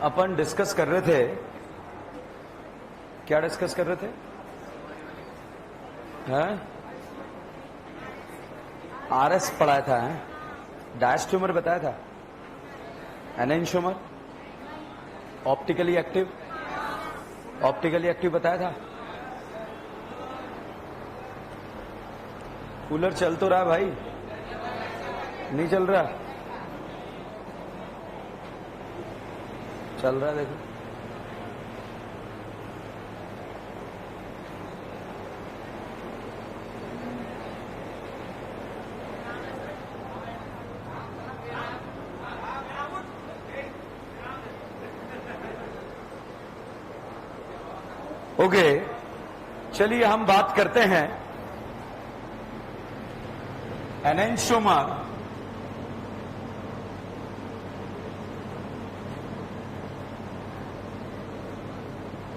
अपन discuss कर रहे थे, क्या डिस्कस कर रहे थे? आरएस पढ़ाया था, डैश ट्यूमर बताया था, एनेंशियोमर, ऑप्टिकली एक्टिव बताया था। कूलर चल तो रहा है भाई, नहीं चल रहा? चल रहा है, देखो। ओके, चलिए हम बात करते हैं एनेंशियोमर।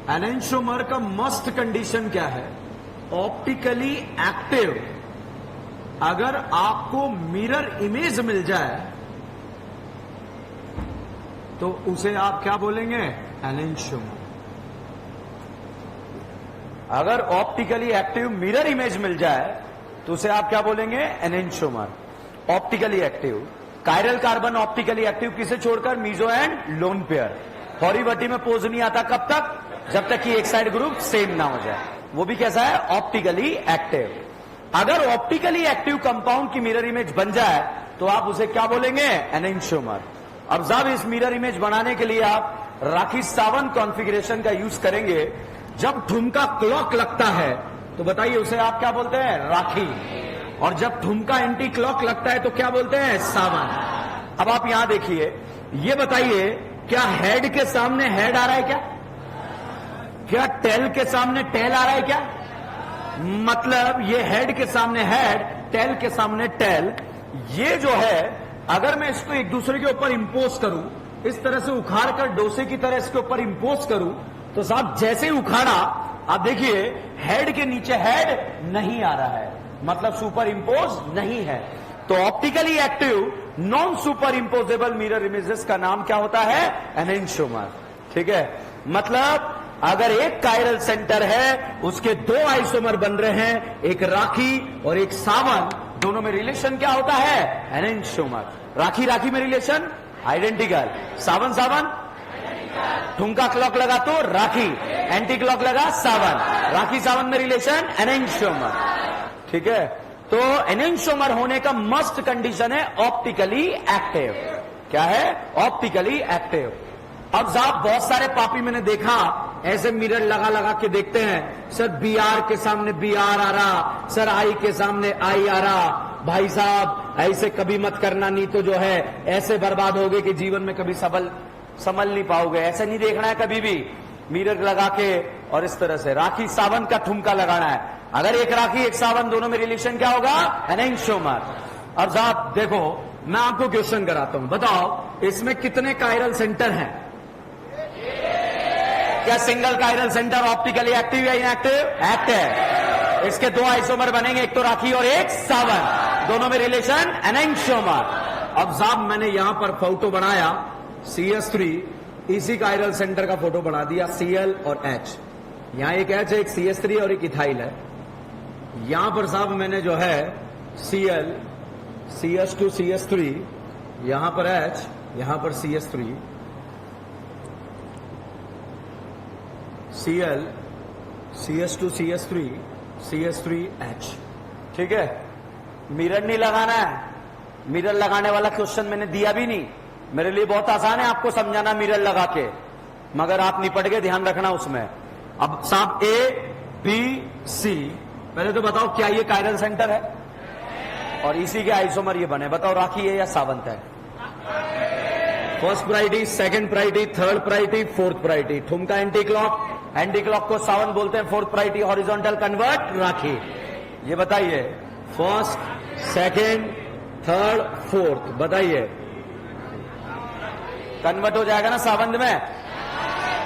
एनेंशियोमर का मस्ट कंडीशन क्या है? Optically active. अगर आपको मिरर इमेज मिल जाए तो उसे आप क्या बोलेंगे? एनेंशियोमर। अगर ऑप्टिकली एक्टिव मिरर इमेज मिल जाए तो उसे आप क्या बोलेंगे? Enantiomer. Optically active. Chiral carbon optically active किसे छोड़कर? Meso and lone pair. हॉरीबटी में पोज नहीं आता कब तक? जब तक कि एक साइड ग्रुप सेम ना हो जाए। वो भी कैसा है? Optically active. अगर ऑप्टिकली एक्टिव कंपाउंड की मिरर इमेज बन जाए तो आप उसे क्या बोलेंगे? एनेंशियोमर। अब साहब इस मिरर इमेज बनाने के लिए आप राखी सावंत कॉन्फ़िगरेशन का यूज करेंगे। जब ठुमका क्लॉक लगता है तो बताइए उसे आप क्या बोलते हैं? राखी। और जब ठुमका एंटी क्लॉक लगता है तो क्या बोलते हैं? सावन। अब आप यहां देखिए, ये बताइए क्या हेड के सामने हेड आ रहा है? क्या टेल के सामने टेल आ रहा है? क्या मतलब ये हेड के सामने हेड, टेल के सामने टेल। ये जो है अगर मैं इसको एक दूसरे के ऊपर इंपोज करूं, इस तरह से उखाड़ कर डोसे की तरह इसके ऊपर इंपोज करूं तो साहब जैसे उखाड़ा आप देखिए हेड के नीचे हेड नहीं आ रहा है, मतलब सुपर इंपोज नहीं है। तो optically active non superimposable mirror images का नाम क्या होता है? एनेंशियोमर। ठीक है, मतलब अगर एक कायरल सेंटर है उसके दो आइसोमर बन रहे हैं, एक राखी और एक सावन, दोनों में रिलेशन क्या होता है? एनेंशियोमर। राखी राखी में रिलेशन आइडेंटिकल, सावन सावन, ठुमका क्लॉक लगा तो राखी, एंटी क्लॉक लगा सावन, राखी सावन में रिलेशन एनेंशियोमर। ठीक है, तो एनेंशियोमर होने का मस्ट कंडीशन है ऑप्टिकली एक्टिव। क्या है? Optically active. अब साहब बहुत सारे पापी मैंने देखा ऐसे मिरर लगा लगा के देखते हैं, सर बी आर के सामने बी आर आ रहा, सर आई के सामने आई आ रहा। भाई साहब ऐसे कभी मत करना, नहीं तो जो है ऐसे बर्बाद होगे कि जीवन में कभी संभल नहीं पाओगे। ऐसा नहीं देखना है कभी भी, मिरर लगा के और इस तरह से राखी सावन का ठुमका लगाना है। अगर एक राखी एक सावन दोनों में रिलेशन क्या होगा? एनेंशियोमर। अब साहब देखो मैं आपको क्वेश्चन कराता हूं, बताओ इसमें कितने कायरल सेंटर हैं? क्या single chiral centre optically active या इनएक्टिव? एक्टिव। इसके दो आइसोमर बनेंगे, एक तो राखी और एक सावन, दोनों में रिलेशन एनेंशियोमर। अब साहब मैंने यहां पर फोटो बनाया CS3, इसी कायरल सेंटर का फोटो बना दिया, Cl और H। यहां एक H है, एक CS3 और एक इथाइल है। यहां पर साहब मैंने जो है Cl, CS2 CS3, यहां पर H, यहां पर CS3, Cl CS2 CS3 CS3 H। ठीक है, मिरर नहीं लगाना है, मिरर लगाने वाला क्वेश्चन मैंने दिया भी नहीं। मेरे लिए बहुत आसान है आपको समझाना मिरर लगा के, मगर आप निपट गए, ध्यान रखना उसमें। अब साहब A B C, पहले तो बताओ क्या ये कायरल सेंटर है? और इसी के आइसोमर ये बने। बताओ राखी है या सावंत है? First priority, second priority, third priority, fourth priority. ठुमका एंटी क्लॉक को सावन बोलते हैं, फोर्थ प्रायोरिटी हॉरिजॉन्टल कन्वर्ट राखी। ये बताइए फर्स्ट सेकंड थर्ड फोर्थ, बताइए कन्वर्ट हो जाएगा ना सावन में,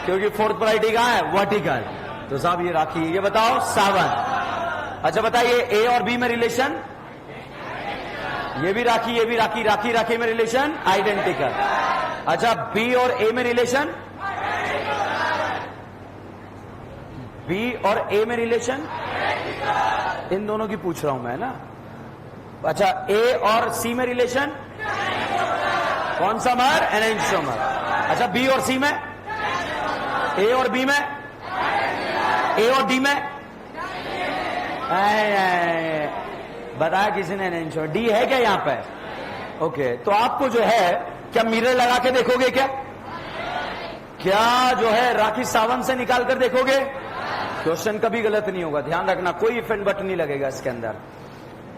क्योंकि फोर्थ प्रायोरिटी कहां है? वर्टिकल। तो साहब ये राखी, ये बताओ सावन। अच्छा बताइए ए और बी में रिलेशन? ये भी राखी, ये भी राखी, राखी राखी में रिलेशन आइडेंटिकल। अच्छा बी और ए में रिलेशन? बी और ए में रिलेशन, इन दोनों की पूछ रहा हूं मैं ना। अच्छा, ए और सी में रिलेशन, कौन सा मर? एनेंटियोमर। अच्छा, बी और सी में, ए और बी में, ए और डी में, बताया किसी ने एनेंटियोमर। डी है क्या यहां पे? ओके, तो आपको जो है क्या मिरर लगा के देखोगे क्या? क्या जो है राखी सावंत से निकाल कर देखोगे? क्वेश्चन कभी गलत नहीं होगा, ध्यान रखना, कोई इफ एंड बट नहीं लगेगा इसके अंदर।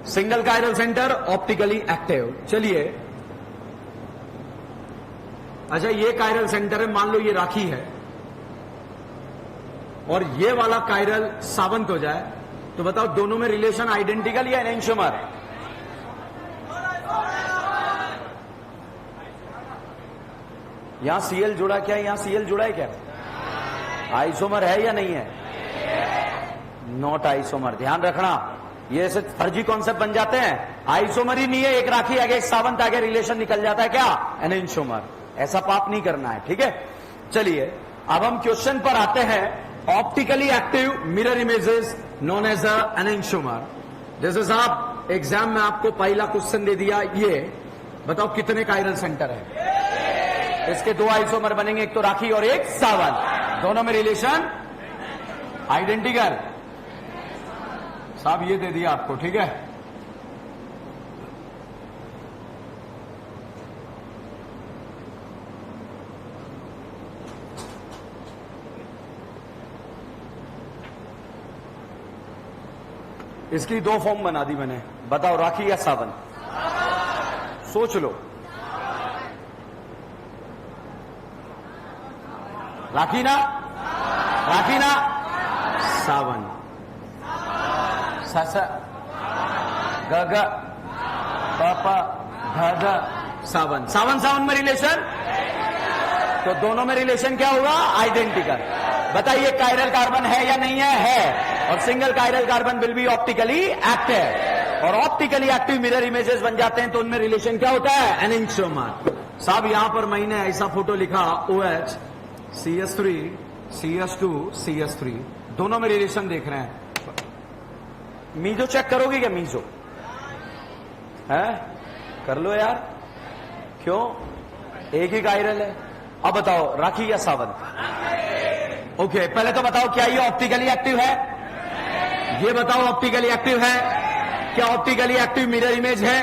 Single chiral centre optically active. चलिए, अच्छा ये कायरल सेंटर है, मान लो ये राखी है और ये वाला कायरल सावंत हो जाए, तो बताओ दोनों में रिलेशन आइडेंटिकल या एनेंटियोमर? यहां सीएल जुड़ा क्या? यहां सीएल जुड़ा है क्या? आइसोमर है या नहीं है? Not isomer. ध्यान रखना, ये ऐसे फर्जी कॉन्सेप्ट बन जाते हैं। आइसोमर ही नहीं है, एक राखी आगे एक सावंत आगे, रिलेशन निकल जाता है क्या? एनेंटियोमर। ऐसा पाप नहीं करना है, ठीक है। चलिए अब हम क्वेश्चन पर आते हैं। Optically active mirror images known as a enantiomer. जैसे साहब एग्जाम में आपको पहला क्वेश्चन दे दिया, ये बताओ कितने कायरल सेंटर है? इसके दो आइसोमर बनेंगे, एक तो राखी और एक सावंत, दोनों में रिलेशन आइडेंटिकल। साहब ये दे दिया आपको, ठीक है। इसकी दो फॉर्म बना दी मैंने, बताओ राखी या सावंत? सोच लो। राखी ना, राखी ना, सावन, स ग ग प प ध ध, सावन। सावन सावन में रिलेशन, तो दोनों में रिलेशन क्या होगा? आइडेंटिकल। बताइए कायरल कार्बन है या नहीं है? है। और single chiral carbon will be optically active, और ऑप्टिकली एक्टिव मिरर इमेजेस बन जाते हैं तो उनमें रिलेशन क्या होता है? एनेंटियोमर। साहब यहां पर मैंने ऐसा फोटो लिखा, OH CH3 CH2 CH3, दोनों में रिलेशन देख रहे हैं। मीजो चेक करोगे क्या? मीजो है, कर लो यार, क्यों? एक ही कायरल है। अब बताओ राखी या सावंत? ओके, पहले तो बताओ क्या ये ऑप्टिकली एक्टिव है? ये बताओ ऑप्टिकली एक्टिव है क्या? ऑप्टिकली एक्टिव मिरर इमेज है,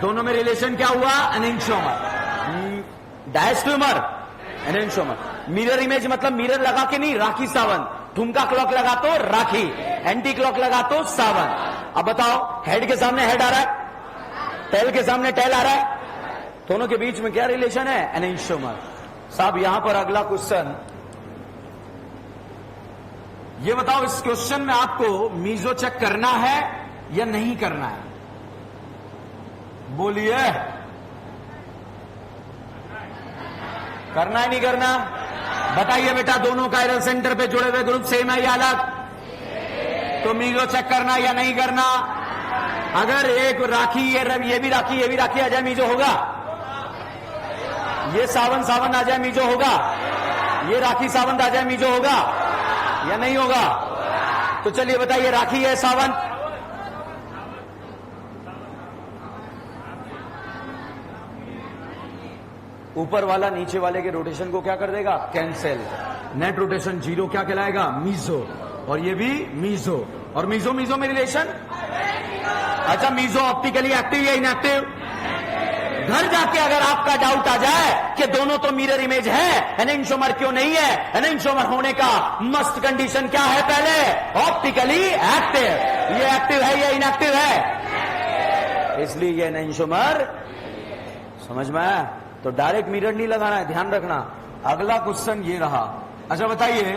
दोनों में रिलेशन क्या हुआ? एनेंटियोमर। डायस्ट्रोमर, एनेंटियोमर। मिरर इमेज मतलब मिरर लगा के नहीं, राखी सावंत। ठुमका क्लॉक लगा तो राखी, एंटी क्लॉक लगा तो सावंत। अब बताओ हेड के सामने हेड आ रहा है, टेल के सामने टेल आ रहा है, दोनों के बीच में क्या रिलेशन है? एनेंटियोमर। साहब यहां पर अगला क्वेश्चन, ये बताओ इस क्वेश्चन में आपको मीजो चेक करना है या नहीं करना है? बोलिए, करना है नहीं करना? बताइए बेटा, दोनों कायरल सेंटर पे जुड़े हुए ग्रुप सेम है या अलग? तो मीजो चेक करना या नहीं करना? अगर एक राखी ये भी राखी ये भी राखी आ जाए, मीजो होगा? ये सावन सावन आ जाए, मीजो होगा? ये राखी सावंत आ जाए, मीजो होगा या नहीं होगा? तो चलिए बताइए, राखी है सावंत? ऊपर वाला नीचे वाले के रोटेशन को क्या कर देगा? कैंसिल। नेट रोटेशन जीरो क्या कहलाएगा? मीजो। और ये भी मीजो, और मीजो मीजो में रिलेशन। अच्छा, मीजो ऑप्टिकली एक्टिव या इनएक्टिव? घर जाके अगर आपका डाउट आ जाए कि दोनों तो मिरर इमेज है, एनेंटियोमर क्यों नहीं है? एनेंटियोमर होने का मस्ट कंडीशन क्या है? पहले ऑप्टिकली एक्टिव। ये एक्टिव है या इनएक्टिव है? इसलिए ये एनेंटियोमर, समझ में आया? तो डायरेक्ट मिरर नहीं लगाना है, ध्यान रखना। अगला क्वेश्चन ये रहा। अच्छा बताइए,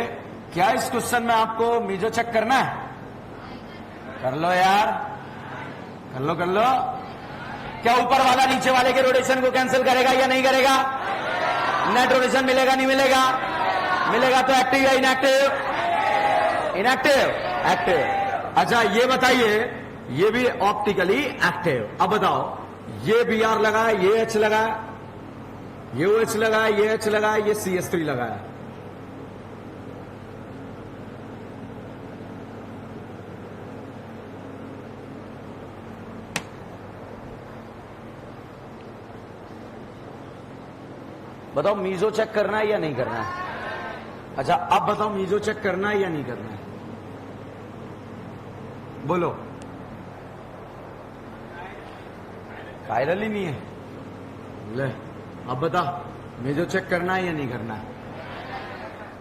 क्या इस क्वेश्चन में आपको मीजो चेक करना है? कर लो यार, कर लो कर लो। क्या ऊपर वाला नीचे वाले के रोटेशन को कैंसिल करेगा या नहीं करेगा? नेट रोटेशन मिलेगा नहीं मिलेगा? मिलेगा। तो एक्टिव या इनएक्टिव? Inactive, active. अच्छा ये बताइए, ये भी ऑप्टिकली एक्टिव। अब बताओ, ये BR लगा है, ये H लगा है, ये OH लगा है, ये H लगा है, ये CH3 लगा है। बताओ मीजो चेक करना है या नहीं करना है? अच्छा अब बताओ मीजो चेक करना है या नहीं करना है? बोलो। कायरल ही नहीं है। ले अब बता, मीजो चेक करना है या नहीं करना है?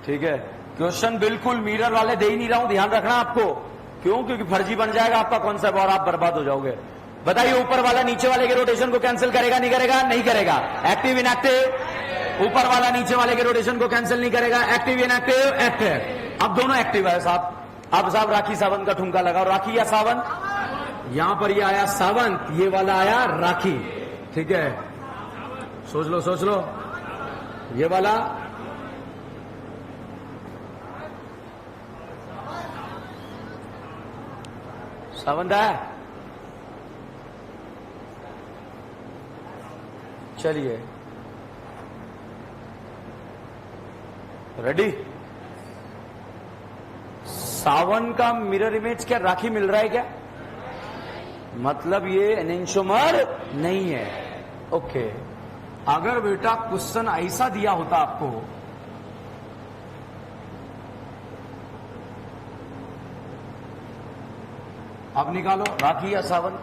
ठीक है, क्वेश्चन बिल्कुल मिरर वाले दे ही नहीं रहा हूं, ध्यान रखना आपको। क्यों? क्योंकि फर्जी बन जाएगा आपका कॉन्सेप्ट और आप बर्बाद हो जाओगे। बताइए, ऊपर वाला नीचे वाले के रोटेशन को कैंसिल करेगा नहीं करेगा? नहीं करेगा। एक्टिव इनएक्टिव, ऊपर वाला नीचे वाले के रोटेशन को कैंसिल नहीं करेगा। Active inactive active. अब दोनों एक्टिव है साहब। अब साहब राखी सावंत का ठुमका लगाओ। राखी या सावंत? यहां पर ये आया सावंत, ये वाला आया राखी। ठीक है, सोच लो सोच लो। ये वाला सावंत है। चलिए रेडी। सावन का मिरर इमेज क्या राखी मिल रहा है क्या? मतलब ये एनेंशोमर नहीं है। ओके, अगर बेटा क्वेश्चन ऐसा दिया होता आपको, अब निकालो राखी या सावन।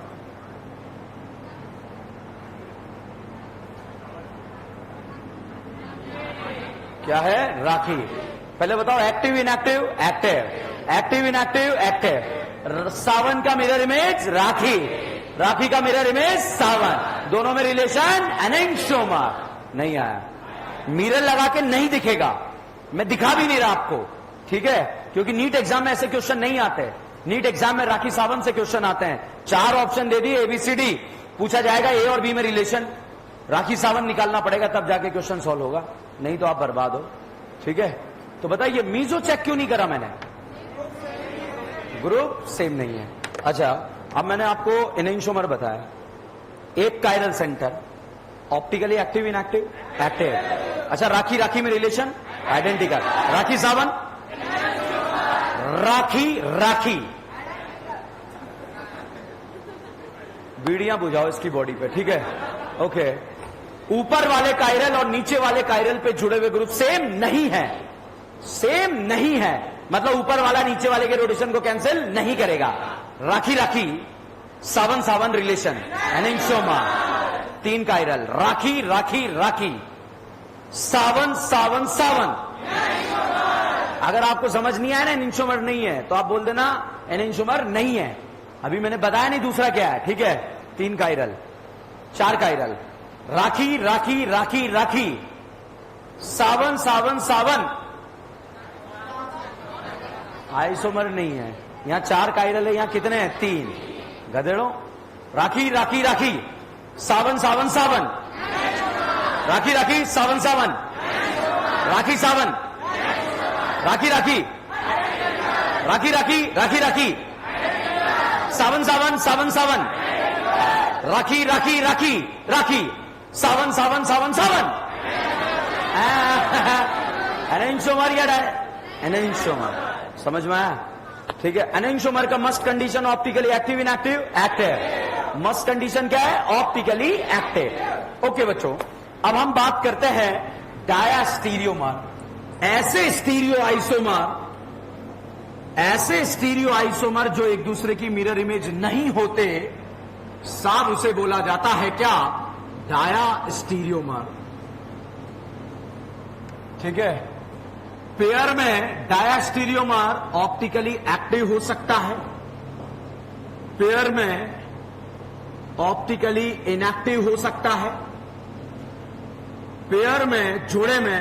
क्या है? राखी। पहले बताओ active inactive active, active inactive active. सावन का मिरर इमेज राखी, राखी का मिरर इमेज सावन, दोनों में रिलेशन एनेंशोमर नहीं आया। मिरर लगा के नहीं दिखेगा, मैं दिखा भी नहीं रहा आपको। ठीक है, क्योंकि नीट एग्जाम में ऐसे क्वेश्चन नहीं आते। नीट एग्जाम में राखी सावन से क्वेश्चन आते हैं। 4 ऑप्शन दे दिए एबीसीडी, पूछा जाएगा ए और बी में रिलेशन, राखी सावन निकालना पड़ेगा तब जाके क्वेश्चन सॉल्व होगा, नहीं तो आप बर्बाद हो। ठीक है, तो बताइए मीजो चेक क्यों नहीं करा मैंने? ग्रुप सेम नहीं है। अच्छा, अब मैंने आपको एनेंशोमर बताया। एक chiral centre, optically active inactive active. अच्छा, राखी राखी में रिलेशन आइडेंटिकल। राखी सावन, राखी राखी। बीड़ियां बुझाओ इसकी बॉडी पे। ठीक है, ओके। ऊपर वाले कायरल और नीचे वाले कायरल पे जुड़े हुए ग्रुप सेम नहीं है, सेम नहीं है। मतलब ऊपर वाला नीचे वाले के रोटेशन को कैंसिल नहीं करेगा। राखी राखी, सावन सावन रिलेशन एनेंशोमर। 3 कायरल, राखी राखी राखी, सावन सावन सावन। अगर आपको समझ नहीं आया ना एनेंशोमर नहीं है, तो आप बोल देना एनेंशोमर नहीं है। अभी मैंने बताया नहीं दूसरा क्या है। ठीक है, 3 कायरल, 4 कायरल, राखी राखी राखी राखी, सावन सावन सावन। आइसोमर नहीं है। यहां 4 कायरल है, यहां कितने हैं? 3। गधेड़ों। राखी राखी राखी, सावन सावन सावन, राखी राखी सावन सावन, राखी सावन, राखी राखी, राखी राखी राखी राखी, सावन सावन सावन सावन, राखी राखी राखी राखी, सावन सावन सावन सावन। एनेंशोमर या एनेंशोमर, समझ में आया? ठीक है, एनेंशोमर का must condition optically active inactive active. Must condition क्या है? Optically active. ओके बच्चों, अब हम बात करते हैं डायास्टीरियोमर। ऐसे स्टीरियो आइसोमर, ऐसे स्टीरियो आइसोमर जो एक दूसरे की मिरर इमेज नहीं होते, साहब उसे बोला जाता है क्या? डायास्टीरियोमर। ठीक है, पेयर में डायास्टीरियोमर ऑप्टिकली एक्टिव हो सकता है, पेयर में ऑप्टिकली इनएक्टिव हो सकता है, पेयर में जोड़े में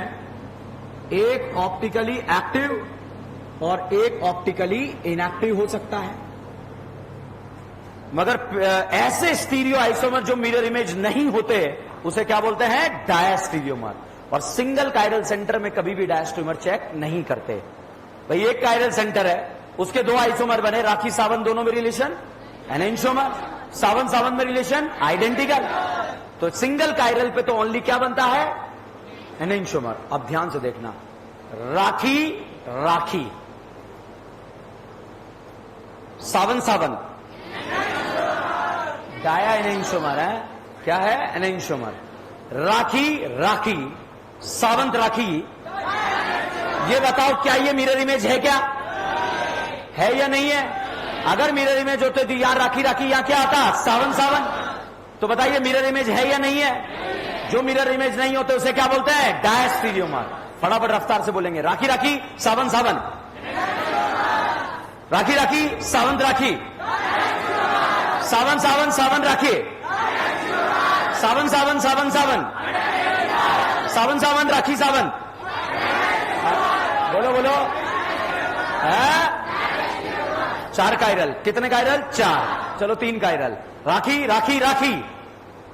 एक ऑप्टिकली एक्टिव और एक ऑप्टिकली इनएक्टिव हो सकता है। मगर ऐसे स्टीरियो आइसोमर जो मिरर इमेज नहीं होते उसे क्या बोलते हैं? डायास्टीरियोमर। और सिंगल कायरल सेंटर में कभी भी डायास्टीरियोमर चेक नहीं करते। भाई एक कायरल सेंटर है, उसके 2 आइसोमर बने, राखी सावन, दोनों में रिलेशन एनेंशोमर, सावन सावन में रिलेशन आइडेंटिकल। तो सिंगल कायरल पे तो ओनली क्या बनता है? एनेंशोमर। अब ध्यान से देखना, राखी राखी, सावन सावन, डाया एनेंशोमर है। क्या है? एनेंशोमर। राखी राखी, सावंत राखी, ये बताओ क्या ये मिरर इमेज है क्या? है या नहीं है? अगर मिरर इमेज होते तो यहां राखी राखी, यहां क्या आता? सावन सावन। तो बताइए मिरर इमेज है या नहीं है? जो मिरर इमेज नहीं होते उसे क्या बोलते हैं? डायस्टीरियोमर। फटाफट रफ्तार से बोलेंगे, राखी राखी सावन सावन, राखी राखी सावंत राखी, सावन सावन सावन राखी, सावन सावन सावन सावन, सावन सावन राखी सावन। बोलो बोलो। है? 4 कायरल। कितने कायरल? 4। चलो 3 कायरल। राखी राखी राखी,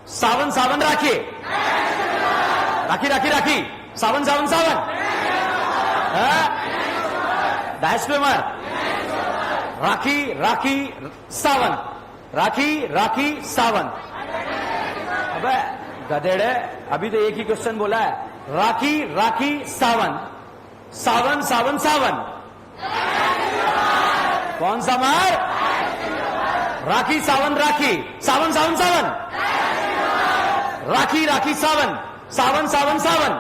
सावन सावन राखी, राखी राखी राखी, सावन सावन सावन। डायस्ट्रोमर, राखी राखी सावन, राखी राखी सावन। अबे गधेड़े, अभी तो एक ही क्वेश्चन बोला है। राखी राखी सावन, सावन सावन सावन। कौन सा मार? राखी सावन राखी, सावन सावन सावन, राखी राखी सावन, सावन सावन सावन।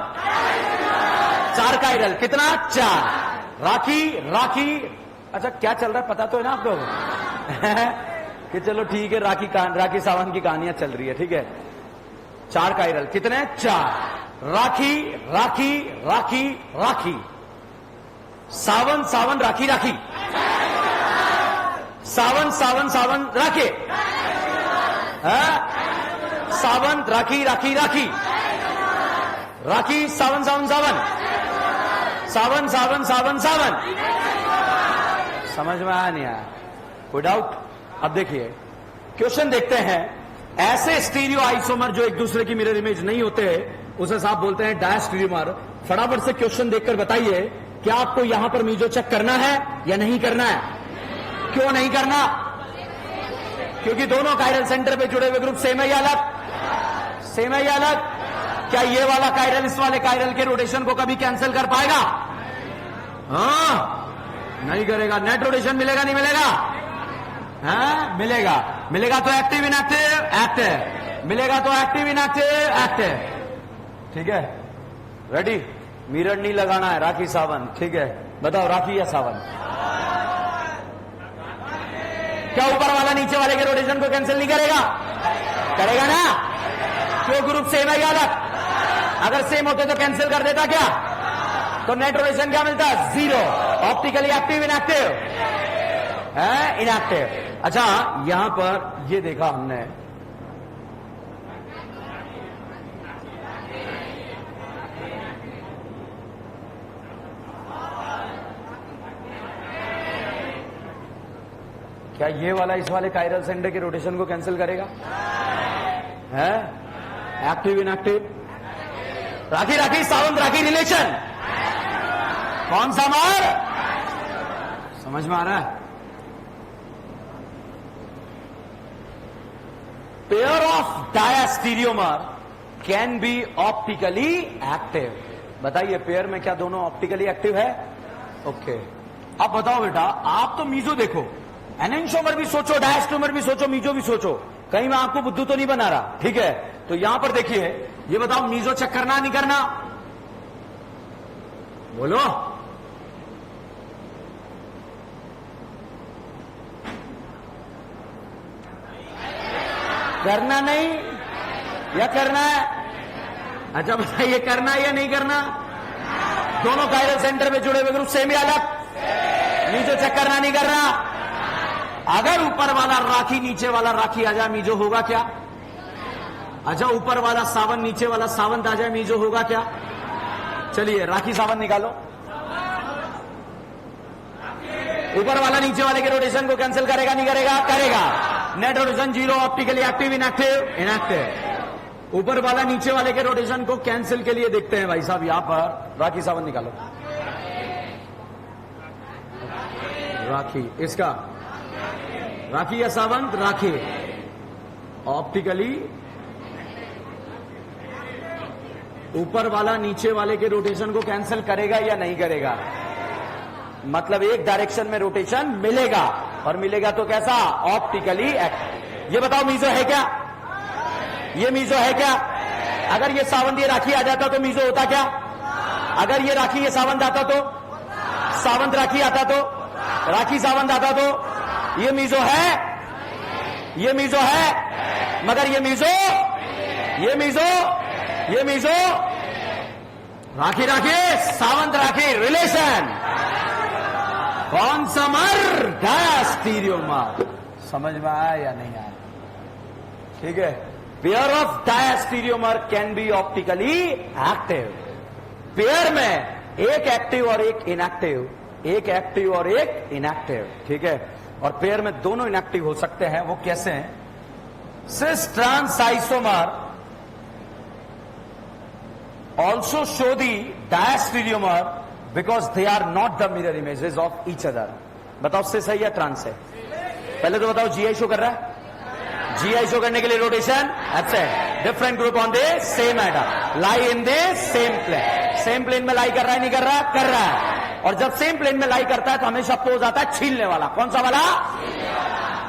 4 कायरल। कितना? 4। राखी राखी। अच्छा क्या चल रहा है पता तो है ना आपको? कि चलो ठीक है, राखी सावन की कहानियां चल रही है, ठीक है। 4 कायरल। कितने? 4। राखी राखी राखी राखी, सावन सावन राखी राखी, सावन सावन सावन राखी, सावन राखी राखी राखी, राखी सावन सावन सावन, सावन सावन सावन सावन। समझ में आया नहीं आया? कोई डाउट? अब देखिए क्वेश्चन देखते हैं। ऐसे स्टीरियो आइसोमर जो एक दूसरे की मिरर इमेज नहीं होते उसे साहब बोलते हैं डायस्टीरियोमर। फटाफट से क्वेश्चन देखकर बताइए, क्या आपको यहां पर मीजो चेक करना है या नहीं करना है? क्यों नहीं करना? क्योंकि दोनों कायरल सेंटर पे जुड़े हुए ग्रुप सेम है या अलग? सेम है या अलग? क्या ये वाला कायरल इस वाले कायरल के रोटेशन को कभी कैंसिल कर पाएगा? हाँ नहीं करेगा। नेट रोटेशन मिलेगा नहीं मिलेगा? हाँ मिलेगा। मिलेगा तो एक्टिव इनएक्टिव एक्टिव, मिलेगा तो एक्टिव इनएक्टिव एक्टिव। ठीक है, रेडी? मिरर नहीं लगाना है। राखी सावन, ठीक है। बताओ राखी या सावन? क्या ऊपर वाला नीचे वाले के रोटेशन को कैंसिल नहीं करेगा? करेगा ना? क्यों? ग्रुप सेम है या अलग? अगर सेम होते तो कैंसिल कर देता क्या? तो नेट रोटेशन क्या मिलता? 0। ऑप्टिकली एक्टिव इनएक्टिव है? इनएक्टिव। अच्छा यहां पर ये देखा हमने, क्या ये वाला इस वाले कायरल सेंटर के रोटेशन को कैंसिल करेगा? है? एक्टिव इनएक्टिव, राखी राखी सावंत राखी रिलेशन कौन सा मार? समझ में आ रहा है? Pair of diastereomer can be optically active. बताइए पेयर में क्या दोनों ऑप्टिकली एक्टिव है? ओके। अब बताओ बेटा, आप तो मीजो देखो, एनेंशियोमर भी सोचो, डायस्ट्रोमर भी सोचो, मीजो भी सोचो, कहीं मैं आपको बुद्धू तो नहीं बना रहा, ठीक है? तो यहां पर देखिए, ये बताओ मीजो चेक करना नहीं करना? बोलो। करना नहीं या करना है? अच्छा बताइए, करना है या नहीं करना? दोनों कायरल सेंटर में जुड़े हुए ग्रुप सेम या अलग? मीजो चेक करना नहीं करना? अगर ऊपर वाला राखी नीचे वाला राखी आ जाए मीजो होगा क्या? अच्छा ऊपर वाला सावन नीचे वाला सावंत आ जाए मीजो होगा क्या? चलिए राखी सावन निकालो। ऊपर वाला नीचे वाले के रोटेशन को कैंसिल करेगा नहीं करेगा? करेगा। Net rotation 0, optically active inactive inactive. ऊपर वाला नीचे वाले के रोटेशन को कैंसिल के लिए देखते हैं भाई साहब, यहां पर राखी सावन निकालो। राखी, इसका राखी या सावंत? राखी। ऑप्टिकली ऊपर वाला नीचे वाले के रोटेशन को कैंसिल करेगा या नहीं करेगा? मतलब एक डायरेक्शन में रोटेशन मिलेगा, और मिलेगा तो कैसा? Optically active. ये बताओ मीजो है क्या? ये मीजो है क्या? अगर ये सावंत ये राखी आ जाता तो मीजो होता क्या? अगर ये राखी ये सावंत आता तो सावंत राखी आता तो राखी सावंत आता तो ये मीजो है, ये मीजो है। मगर ये मीजो राखी राखी सावंत राखी रिलेशन कौन सा मर? डायस्टीरियोमर। समझ में आया या नहीं आया? ठीक है। Pair of diastereomer can be optically active. Pair में एक एक्टिव और एक इनएक्टिव, एक एक्टिव और एक इनएक्टिव। ठीक है। और पेयर में दोनों इनएक्टिव हो सकते हैं। वो कैसे हैं? Cis trans isomer also show the diastereomer because they are not the mirror images of each other। बताओ सिस है या ट्रांस है? पहले तो बताओ जीआई शो कर रहा है? जीआई शो करने के लिए रोटेशन अच्छा different group on the same atom lie in the same plane. Same plane में लाई कर रहा है नहीं कर रहा? कर रहा है। और जब सेम प्लेन में लाई करता है तो हमेशा पोज आता है छीलने वाला। कौन सा वाला?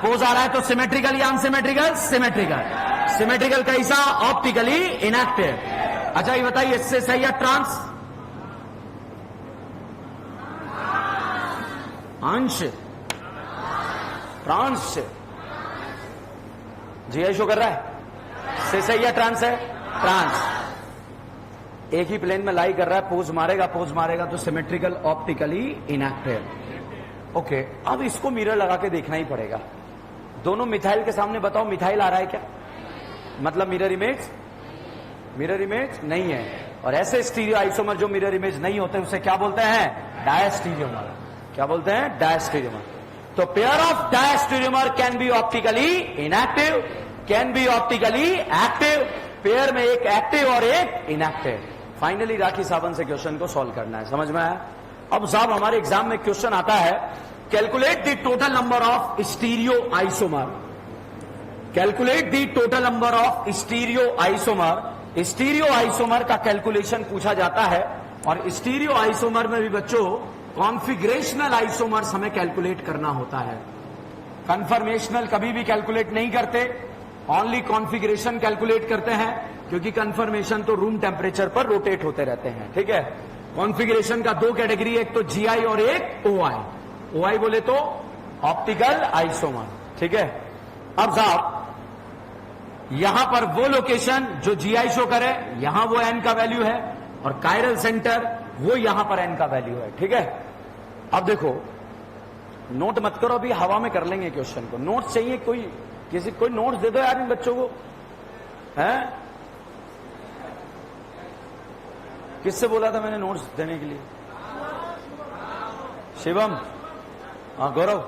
पोज आ रहा है तो सिमेट्रिकल या अनसिमेट्रिकल? सिमेट्रिकल। सिमेट्रिकल कैसा? Optically inactive. अच्छा ये बताइए इससे सही है ट्रांस? अंश ट्रांस जीआई शो कर रहा है। से सही है ट्रांस है? ट्रांस एक ही प्लेन में लाई कर रहा है, पोज मारेगा तो सिमेट्रिकल ऑप्टिकली इनएक्टिव। ओके, अब इसको मिरर लगा के देखना ही पड़ेगा। दोनों मिथाइल के सामने बताओ मिथाइल आ रहा है क्या? मतलब मिरर इमेज नहीं है। और ऐसे स्टीरियो आइसोमर जो मिरर इमेज नहीं होते उसे क्या बोलते हैं? डायस्टीरियोमर। क्या बोलते हैं? डायस्टीरियोमर। तो pair of diastereomer can be optically inactive, can be optically active. Pair में एक एक्टिव और एक इनएक्टिव। फाइनली राखी सावंत से क्वेश्चन को सॉल्व करना है। समझ में आया? अब साहब हमारे एग्जाम में क्वेश्चन आता है calculate the total number of stereo isomer. Calculate the total number of stereo isomer. Stereo isomer का कैलकुलेशन पूछा जाता है। और स्टीरियो आइसोमर में भी बच्चों कॉन्फिगरेशनल आइसोमर्स हमें कैलकुलेट करना होता है। कन्फर्मेशनल कभी भी कैलकुलेट नहीं करते, ओनली कॉन्फिगरेशन कैलकुलेट करते हैं, क्योंकि कन्फर्मेशन तो रूम टेम्परेचर पर रोटेट होते रहते हैं। ठीक है। कॉन्फिगरेशन का दो कैटेगरी, एक तो जीआई और एक ओआई। ओआई बोले तो ऑप्टिकल आइसोमर। ठीक है। अब साहब यहां पर वो लोकेशन जो जीआई शो करे, यहां वो एन का वैल्यू है, और कायरल सेंटर वो यहां पर एन का वैल्यू है। ठीक है। अब देखो नोट मत करो, अभी हवा में कर लेंगे क्वेश्चन को। नोट्स चाहिए कोई नोट्स दे दो यार इन बच्चों को। हैं? किससे बोला था मैंने नोट्स देने के लिए? शिवम? हाँ गौरव,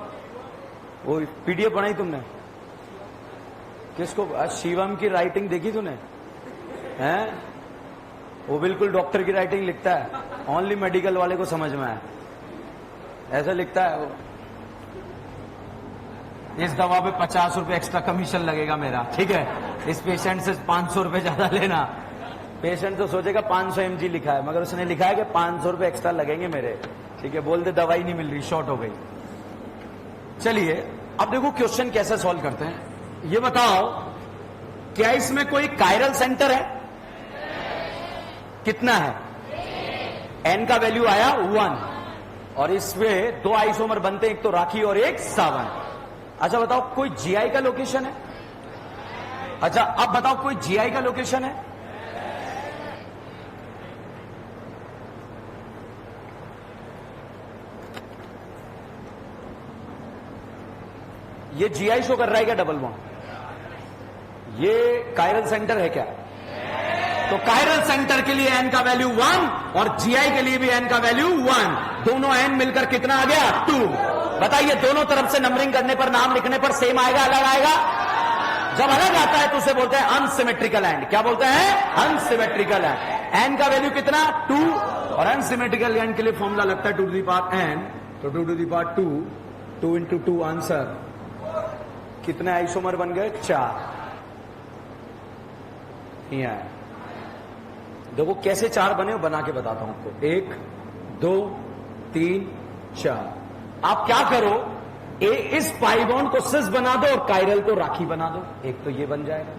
वो पीडीएफ बनाई तुमने? किसको? शिवम की राइटिंग देखी तूने? हैं? वो बिल्कुल डॉक्टर की राइटिंग लिखता है, ओनली मेडिकल वाले को समझ में आया, ऐसा लिखता है वो। इस दवा पे 50 रुपए एक्स्ट्रा कमीशन लगेगा मेरा। ठीक है। इस पेशेंट से 500 रुपए ज्यादा लेना। पेशेंट तो सोचेगा 500 mg लिखा है, मगर उसने लिखा है कि 500 रुपए एक्स्ट्रा लगेंगे मेरे। ठीक है। बोल दे दवाई नहीं मिल रही, शॉर्ट हो गई। चलिए अब देखो क्वेश्चन कैसे सॉल्व करते हैं। ये बताओ क्या इसमें कोई कायरल सेंटर है? कितना है? एन का वैल्यू आया 1, और इसमें दो आइसोमर बनते हैं, एक तो राखी और एक सावन। अच्छा बताओ कोई जीआई का लोकेशन है? अच्छा अब बताओ कोई जीआई का लोकेशन है? ये जीआई शो कर रहा है क्या डबल बॉन्ड? ये कायरल सेंटर है क्या? तो कायरल सेंटर के लिए एन का वैल्यू 1 और जीआई के लिए भी एन का वैल्यू 1। दोनों एन मिलकर कितना आ गया? 2। बताइए दोनों तरफ से नंबरिंग करने पर, नाम लिखने पर सेम आएगा अलग आएगा? जब अलग आता है तो उसे बोलते हैं अनसिमेट्रिकल एंड। क्या बोलते हैं? Unsymmetrical and. एन का वैल्यू कितना? 2। और अनसिमेट्रिकल एंड के लिए फॉर्मूला लगता है 2 टू द पावर एन। तो 2 to the power 2, 2 into 2 answer. कितने आइसोमर बन गए? 4। देखो कैसे 4 बने हो, बना के बताता हूं आपको। 1 2 3 4। आप क्या करो, इस पाई बॉन्ड को सिस बना दो और कायरल को राखी बना दो। एक तो ये बन जाएगा,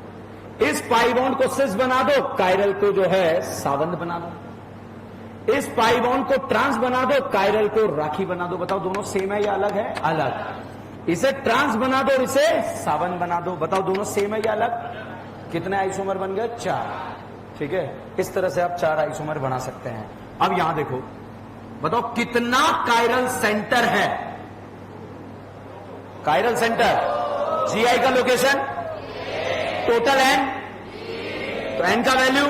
इस पाई बॉन्ड को सिस बना दो, कायरल को जो है सावंत बना दो। इस पाई बॉन्ड को ट्रांस बना दो, कायरल को राखी बना दो। बताओ दोनों सेम है या अलग है? अलग। इसे ट्रांस बना दो और इसे सावंत बना दो। बताओ दोनों सेम है या अलग? कितने आइसोमर बन गए? 4। ठीक है, इस तरह से आप 4 आइसोमर बना सकते हैं। अब यहां देखो, बताओ कितना कायरल सेंटर है? कायरल सेंटर जीआई का लोकेशन टोटल एन, तो एन का वैल्यू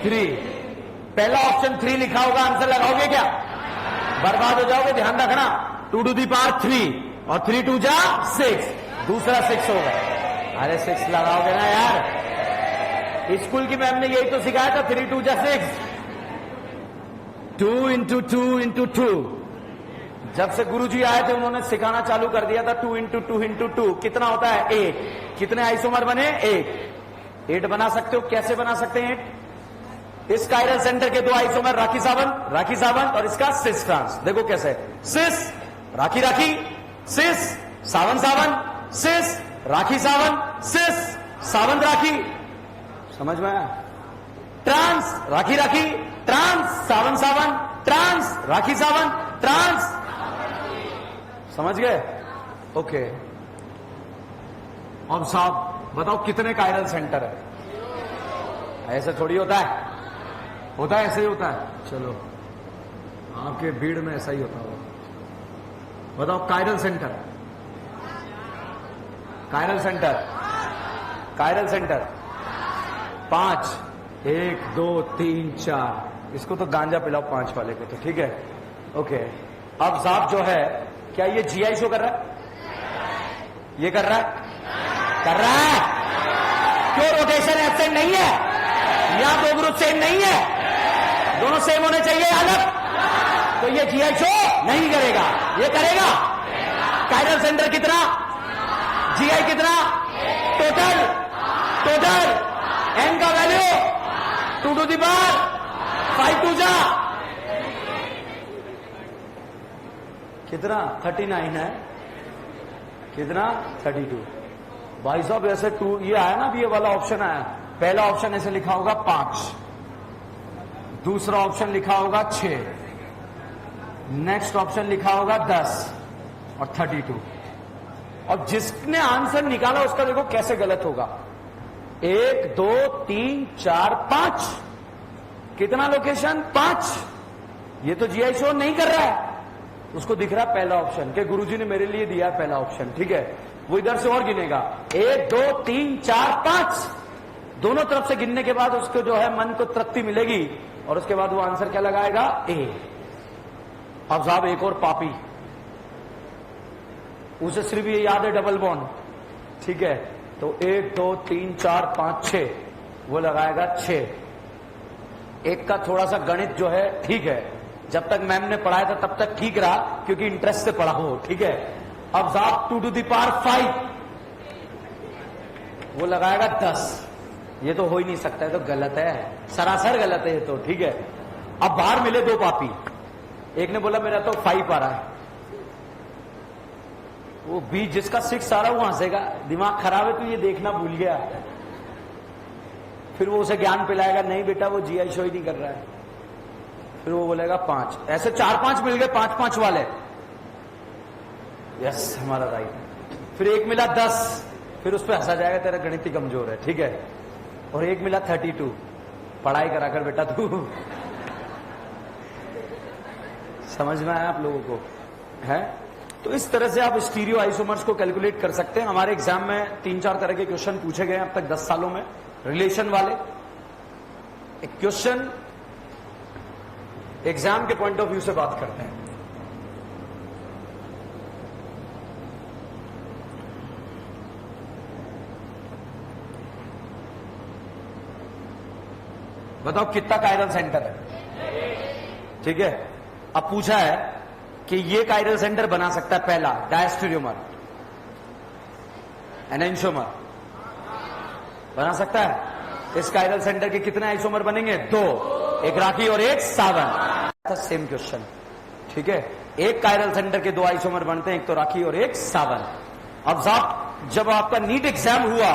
3। पहला ऑप्शन 3 लिखा होगा, आंसर लगाओगे क्या? बर्बाद हो जाओगे, ध्यान रखना। 2 to the power 3 और 3 2 जा 6, दूसरा 6 होगा। अरे 6 लगाओगे ना यार, स्कूल की मैम ने यही तो सिखाया था, 3 2 जा 6। 2 into 2 into 2। जब से गुरुजी आए थे उन्होंने सिखाना चालू कर दिया था। 2 into 2 into 2 कितना होता है? 8। कितने आइसोमर बने? 8 बना सकते हो। कैसे बना सकते हैं 8? इस कायरल सेंटर के 2 आइसोमर राखी सावंत और इसका सिस ट्रांस। देखो कैसे, सिस राखी राखी, सिस सावंत सावंत, सिस राखी सावंत, सिस सावंत राखी। समझ में आया? ट्रांस राखी राखी, trans Sawant Sawant, trans Rakhi Sawant, trans. समझ गए? ओके। अब साहब बताओ कितने कायरल सेंटर है? ऐसे थोड़ी होता है, होता है ऐसे ही होता है। चलो आपके भीड़ में ऐसा ही होता होगा। बताओ chiral centre, chiral centre, chiral centre 5। 1 2 3 4। इसको तो गांजा पिलाओ 5 वाले को तो। ठीक है, ओके। अब साहब जो है, क्या ये जीआई शो कर रहा है? ये कर रहा है? कर रहा है? क्यों? रोटेशन एब्सेंट नहीं है, यहां 2 ग्रुप सेम नहीं है, दोनों सेम होने चाहिए, अलग। तो ये जीआई शो नहीं करेगा, ये करेगा। कायरल सेंटर कितना? जीआई कितना? टोटल एन का वैल्यू 2 to the power 5 2 जा कितना? 39 है। कितना? 32। भाई साहब ऐसे 2 ये आया ना, अभी ये वाला ऑप्शन आया। पहला ऑप्शन ऐसे लिखा होगा 5, दूसरा ऑप्शन लिखा होगा 6, नेक्स्ट ऑप्शन लिखा होगा 10 और 32। और जिसने आंसर निकाला उसका देखो कैसे गलत होगा। 1 2 3 4 5। कितना लोकेशन? 5। ये तो जीआई शो नहीं कर रहा है, उसको दिख रहा है पहला ऑप्शन के गुरुजी ने मेरे लिए दिया है पहला ऑप्शन। ठीक है, वो इधर से और गिनेगा 1 2 3 4 5। दोनों तरफ से गिनने के बाद उसको जो है मन को तृप्ति मिलेगी और उसके बाद वो आंसर क्या लगाएगा? ए। अब साहब एक और पापी, उसे सिर्फ ये याद है डबल बॉन्ड। ठीक है, तो 1 2 3 4 5 6 वो लगाएगा 6। एक का थोड़ा सा गणित जो है ठीक है, जब तक मैम ने पढ़ाया था तब तक ठीक रहा क्योंकि इंटरेस्ट से पढ़ा हो। ठीक है, अब साहब 2 to the power 5 वो लगाएगा 10। ये तो हो ही नहीं सकता है, तो गलत है, सरासर गलत है ये तो। ठीक है, अब बाहर मिले 2 पापी, एक ने बोला मेरा तो 5 आ रहा है, वो 20 जिसका 6 आ रहा है वो हंसेगा, दिमाग खराब है तो ये देखना भूल गया। फिर वो उसे ज्ञान पिलाएगा, नहीं बेटा वो जीआई शो ही नहीं कर रहा है। फिर वो बोलेगा 5। ऐसे 4-5 मिल गए, 5-5 वाले। यस, हमारा राइट। फिर एक मिला 10, फिर उस पर हंसा जाएगा तेरा गणित ही कमजोर है। ठीक है, और एक मिला 32, पढ़ाई करा कर बेटा तू। समझ में आया आप लोगों को? है तो इस तरह से आप स्टीरियो आइसोमर्स को कैलकुलेट कर सकते हैं। हमारे एग्जाम में 3-4 तरह के क्वेश्चन पूछे गए अब तक 10 सालों में, रिलेशन वाले। एक क्वेश्चन एग्जाम के पॉइंट ऑफ व्यू से बात करते हैं। बताओ कितना कायरल सेंटर है? ठीक है, अब पूछा है कि ये कायरल सेंटर बना सकता है पहला डायस्टेरियोमर, एनेंशियोमर बना सकता है। इस कायरल सेंटर के कितने आइसोमर बनेंगे? 2, एक राखी और एक सावन। Same question. ठीक है, एक कायरल सेंटर के 2 आइसोमर बनते हैं, एक तो राखी और एक सावन। अब साहब जब आपका नीट एग्जाम हुआ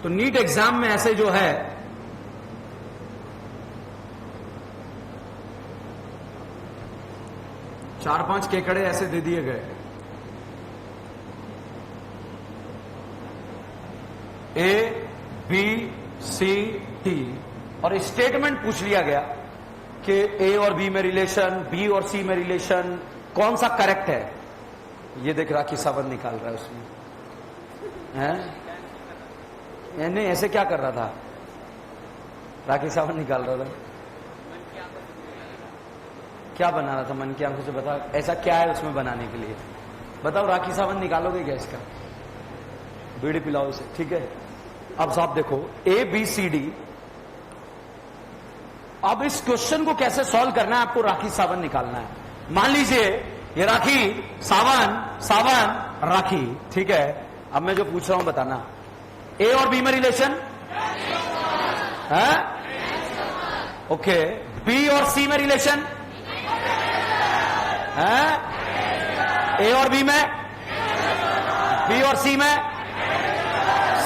तो नीट एग्जाम में ऐसे जो है चार पांच केकड़े ऐसे दे दिए गए, ए बी सी टी, और स्टेटमेंट पूछ लिया गया कि ए और बी में रिलेशन, बी और सी में रिलेशन, कौन सा करेक्ट है। ये देख राखी सावंत निकाल रहा है उसमें, हैं? नहीं, ऐसे क्या कर रहा था? राखी सावंत निकाल रहा था, क्या बना रहा था मन की आंखों से? बता, ऐसा क्या है उसमें बनाने के लिए? बताओ, राखी सावंत निकालोगे क्या इसका? बीड़ी पिलाओ इसे, ठीक है। अब साहब देखो, ए बी सी डी, अब इस क्वेश्चन को कैसे सॉल्व करना है आपको? राखी सावंत निकालना है। मान लीजिए ये राखी सावंत, सावंत राखी, ठीक है। अब मैं जो पूछ रहा हूं बताना, ए और बी में रिलेशन है, ओके। बी और सी में रिलेशन है, ए और बी में, बी और सी में,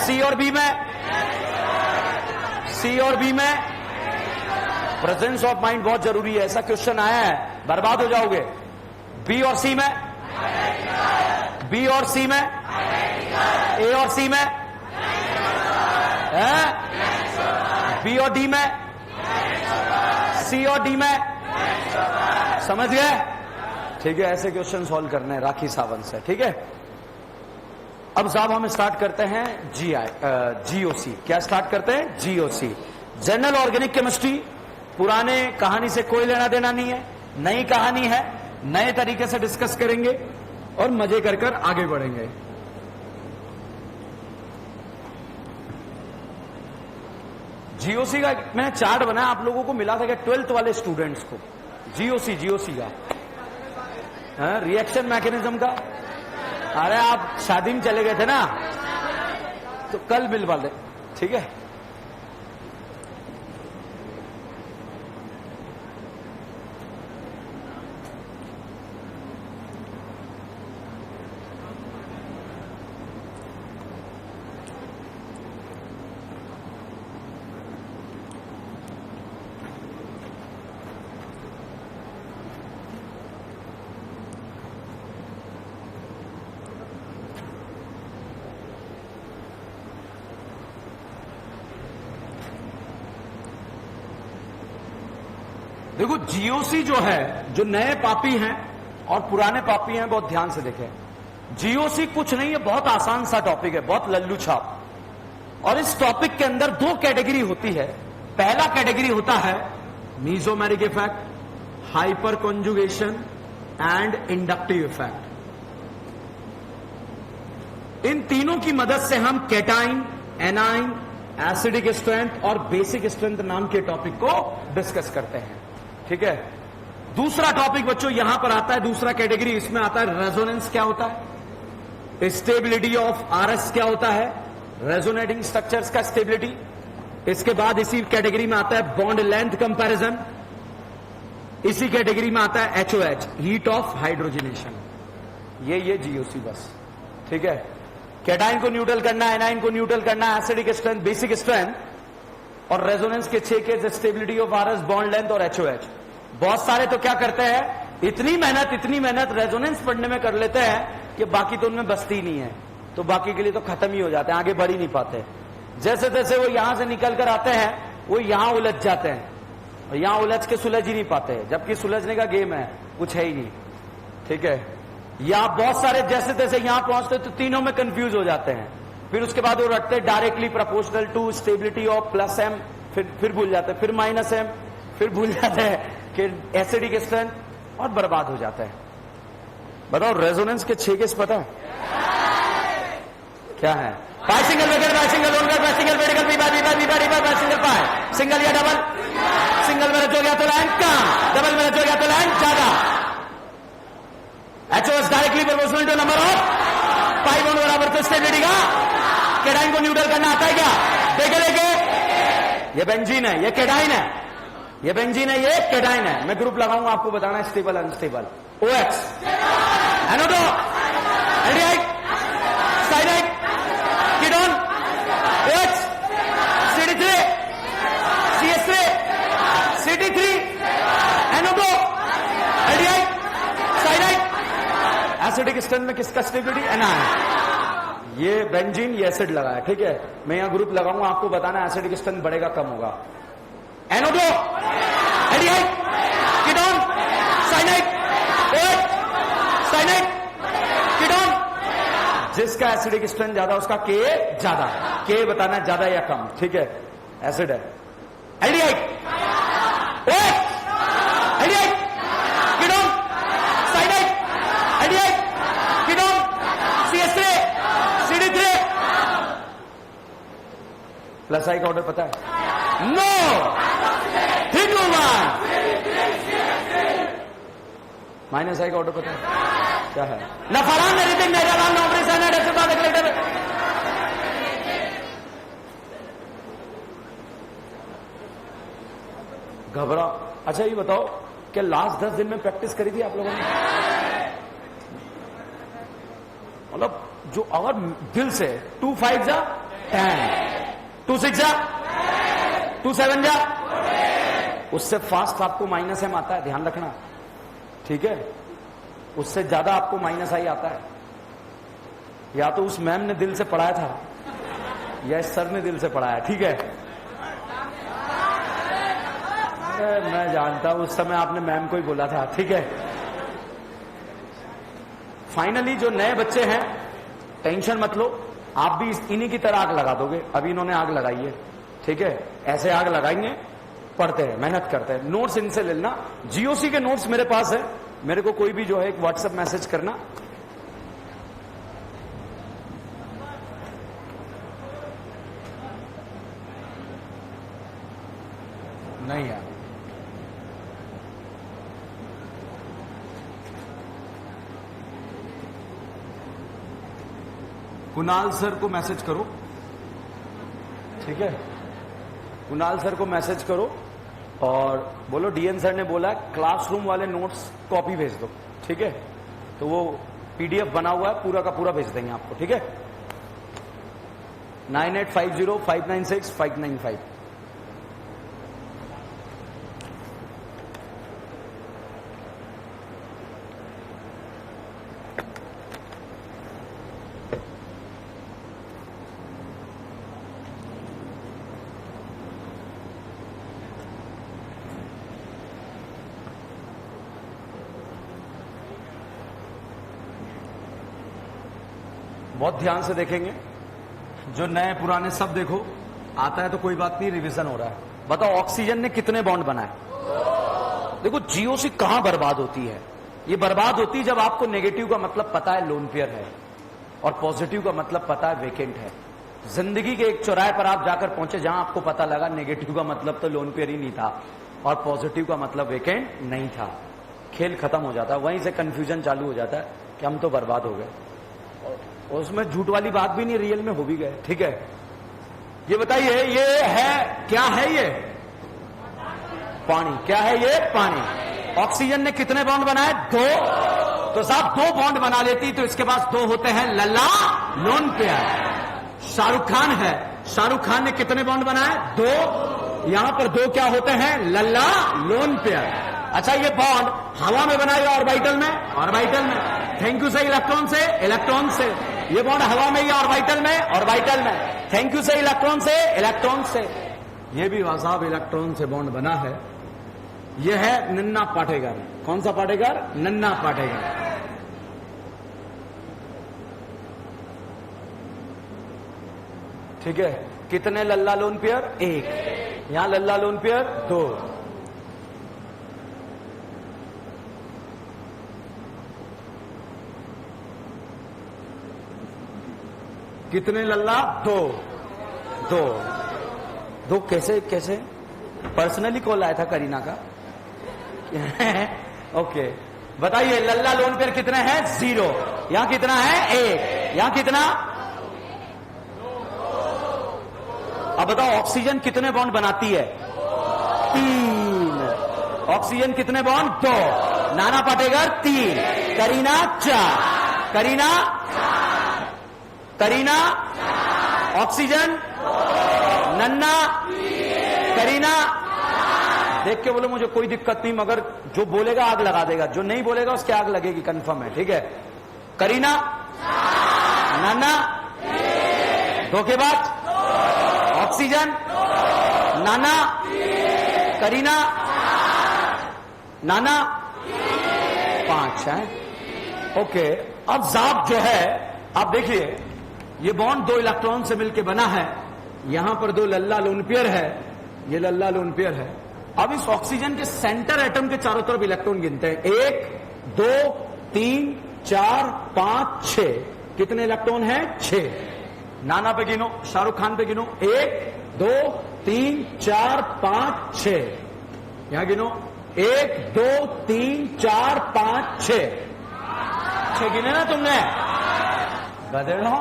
सी और बी में, सी और बी में। प्रेजेंस ऑफ माइंड बहुत जरूरी है। ऐसा क्वेश्चन आया है, बर्बाद हो जाओगे। बी और सी में, बी और सी में, ए और सी में, बी और डी में, सी और डी में, समझ गए? ठीक है, ऐसे क्वेश्चन सॉल्व करने हैं राखी सावंत से, ठीक है। अब साहब हम स्टार्ट करते हैं जीओसी। क्या स्टार्ट करते हैं? GOC, general organic chemistry. पुराने कहानी से कोई लेना देना नहीं है, नई कहानी है, नए तरीके से डिस्कस करेंगे और मजे कर कर आगे बढ़ेंगे। जीओसी का मैंने चार्ट बनाया, आप लोगों को मिला था क्या 12th वाले स्टूडेंट्स को? जीओसी, जीओसी का रिएक्शन मैकेनिज्म का। अरे आप शादी में चले गए थे ना, तो कल मिल वाले, ठीक है। देखो, जीओसी जो है, जो नए पापी हैं और पुराने पापी हैं, बहुत ध्यान से देखें। जीओसी कुछ नहीं है, बहुत आसान सा टॉपिक है, बहुत लल्लू छाप। और इस टॉपिक के अंदर दो कैटेगरी होती है। पहला कैटेगरी होता है mesomeric effect, hyperconjugation and inductive effect. इन तीनों की मदद से हम कैटाइन, एनाइन, एसिडिक स्ट्रेंथ और बेसिक स्ट्रेंथ नाम के टॉपिक को डिस्कस करते हैं, ठीक है। दूसरा टॉपिक बच्चों यहां पर आता है, दूसरा कैटेगरी इसमें आता है रेजोनेंस क्या होता है, स्टेबिलिटी ऑफ आरएस क्या होता है, रेजोनेटिंग स्ट्रक्चर्स का स्टेबिलिटी। इसके बाद इसी कैटेगरी में आता है बॉन्ड लेंथ कंपैरिजन। इसी कैटेगरी में आता है एचओएच, हीट ऑफ हाइड्रोजनेशन। ये जीओसी बस, ठीक है। कैटाइन को न्यूट्रल करना, एनाइन को न्यूट्रल करना, एसिडिक स्ट्रेंथ, बेसिक स्ट्रेंथ और रेजोनेंस के 6 case, stability of RS, bond length और एचओएच। बहुत सारे तो क्या करते हैं, इतनी मेहनत रेजोनेंस पढ़ने में कर लेते हैं कि बाकी तो उनमें बसती नहीं है, तो बाकी के लिए तो खत्म ही हो जाते हैं, आगे बढ़ ही नहीं पाते। जैसे तैसे वो यहां से निकल कर आते हैं, वो यहां उलझ जाते हैं और यहां उलझ के सुलझ ही नहीं पाते, जबकि सुलझने का गेम है, कुछ है ही नहीं, ठीक है। या बहुत सारे जैसे तैसे यहां पहुंचते तो तीनों में कंफ्यूज हो जाते हैं, फिर उसके बाद वो रखते directly proportional to stability of plus M, फिर भूल जाते हैं, फिर माइनस एम, फिर भूल जाते हैं कि एसिडिक स्ट्रेंथ, और बर्बाद हो जाता है। बताओ, रेजोनेंस के 6 केस पता है क्या है? पाई सिंगल वेगल, पाई सिंगल लोनगर, पाई सिंगल वेडिकल, बी बाई, पाई सिंगल पाई, सिंगल या डबल। सिंगल में रच हो गया तो लाइन कम, डबल में रच हो गया तो लाइन ज्यादा। H O S directly proportional to number of pi bond बराबर तो स्टेबिलिटी का। कैटाइन को न्यूट्रल करना आता है क्या? देखे देखे, ये बेंजीन है, ये कैटाइन है, ये बेंजीन है, ये कैटाइन है। मैं ग्रुप लगाऊंगा, आपको बताना है स्टेबल अनस्टेबल। ओएक्स, एनोडो, aldehyde, cyanide, ketone, O X, acidic strength में किसका स्टेबिलिटी? एनायन। ये बेंजीन, ये एसिड लगा है, ठीक है। मैं यहां ग्रुप लगाऊंगा, आपको बताना एसिडिक स्ट्रेंथ बढ़ेगा कम होगा। NO2, aldehyde, ketone, cyanide, OH, cyanide, ketone. जिसका एसिडिक स्ट्रेंथ ज्यादा उसका K ज्यादा। K बताना ज्यादा या कम, ठीक है। एसिड है, aldehyde, OH, aldehyde, ketone, cyanide, aldehyde, ketone, CH3, CD3। Plus I का ऑर्डर पता है? नो। 3 2 1। माइनस आई का ऑर्डर पता है क्या है? नफरान एरिथिंग नेगरान नोब्री साइनाइड एक्सेप्टा डिक्लेरेटिव। घबरा। अच्छा ये बताओ कि लास्ट 10 दिन में प्रैक्टिस करी थी आप लोगों ने? मतलब जो अगर दिल से 2 5 जा 10, 2 6 जा 2 7 जा, उससे फास्ट आपको माइनस एम आता है, ध्यान रखना, ठीक है। उससे ज्यादा आपको माइनस आई आता है। या तो उस मैम ने दिल से पढ़ाया था या इस सर ने दिल से पढ़ाया, ठीक है। मैं जानता हूं उस समय आपने मैम को ही बोला था, ठीक है। फाइनली जो नए बच्चे हैं, टेंशन मत लो, आप भी इन्हीं की तरह आग लगा दोगे। अभी इन्होंने आग लगाई है, ठीक है। ऐसे आग लगाएंगे, पढ़ते हैं, मेहनत करते हैं। नोट्स इनसे ले लेना। जीओसी के नोट्स मेरे पास है, मेरे को कोई भी जो है एक व्हाट्सएप मैसेज करना। नहीं यार, कुणाल सर को मैसेज करो, ठीक है। कुणाल सर को मैसेज करो और बोलो डीएन सर ने बोला क्लासरूम वाले नोट्स कॉपी भेज दो, ठीक है। तो वो पीडीएफ बना हुआ है, पूरा का पूरा भेज देंगे आपको, ठीक है। 9850596595। बहुत ध्यान से देखेंगे, जो नए पुराने सब देखो, आता है तो कोई बात नहीं, रिवीजन हो रहा है। बताओ ऑक्सीजन ने कितने बॉन्ड बनाए? देखो जीओसी कहां बर्बाद होती है? ये बर्बाद होती है जब आपको नेगेटिव का मतलब पता है लोन पेयर है और पॉजिटिव का मतलब पता है वेकेंट है। जिंदगी के एक चौराहे पर आप जाकर पहुंचे जहां आपको पता लगा नेगेटिव का मतलब तो लोन पेयर ही नहीं था और पॉजिटिव का मतलब वेकेंट नहीं था, खेल खत्म हो जाता है। वहीं से कंफ्यूजन चालू हो जाता है कि हम तो बर्बाद हो गए। और उसमें झूठ वाली बात भी नहीं, रियल में हो भी गए, ठीक है। ये बताइए, ये है क्या है? ये पानी। क्या है ये? पानी। ऑक्सीजन ने कितने बॉन्ड बनाए? 2। तो साहब 2 बॉन्ड बना लेती तो इसके पास 2 होते हैं लल्ला लोन पेयर। शाहरुख खान है, शाहरुख खान ने कितने बॉन्ड बनाए? 2। यहां पर 2 क्या होते हैं? लल्ला लोन पेयर। अच्छा ये बॉन्ड हवा में बनाएगा ऑर्बिटल में? ऑर्बिटल में। थैंक यू से इलेक्ट्रॉन से? इलेक्ट्रॉन से। ये बॉन्ड हवा में या ऑर्बिटल में? ऑर्बिटल में। थैंक यू से इलेक्ट्रॉन से? इलेक्ट्रॉन से। ये भी साहब इलेक्ट्रॉन से बॉन्ड बना है। ये है नन्ना पाटेकर। कौन सा पाटेकर? नन्ना पाटेकर। ठीक है। कितने लल्ला लोन पेयर? 1। यहां लल्ला लोन पेयर 2। कितने लल्ला? 2। कैसे कैसे? पर्सनली कॉल आया था करीना का। ओके बताइए, लल्ला लोन पेयर कितने हैं? 0। यहां कितना है? 1। यहां कितना? अब बताओ ऑक्सीजन कितने बॉन्ड बनाती है? 3। ऑक्सीजन कितने बॉन्ड? 2। नाना पाटेकर 3। करीना 4। करीना ऑक्सीजन, नन्ना, करीना। देख के बोलो मुझे कोई दिक्कत नहीं, मगर जो बोलेगा आग लगा देगा, जो नहीं बोलेगा उसके आग लगेगी, कंफर्म है, ठीक है। करीना, नाना, धोखेबाज, ऑक्सीजन, नाना, करीना, नाना, 5 है। ओके, अब जाप जो है, आप देखिए ये बॉन्ड 2 इलेक्ट्रॉन से मिलकर बना है, यहां पर 2 लल्ला लोन पेयर है, ये लल्ला लोन पेयर है। अब इस ऑक्सीजन के सेंटर एटम के चारों तरफ इलेक्ट्रॉन गिनते हैं, 1 2 3 4 5 6। कितने इलेक्ट्रॉन हैं? 6। नाना पे गिनो, शाहरुख खान पे गिनो, 1 2 3 4 5 6। यहां गिनो, 1 2 3 4 5 6। 6 गिने ना तुमने? गधेड़ हो।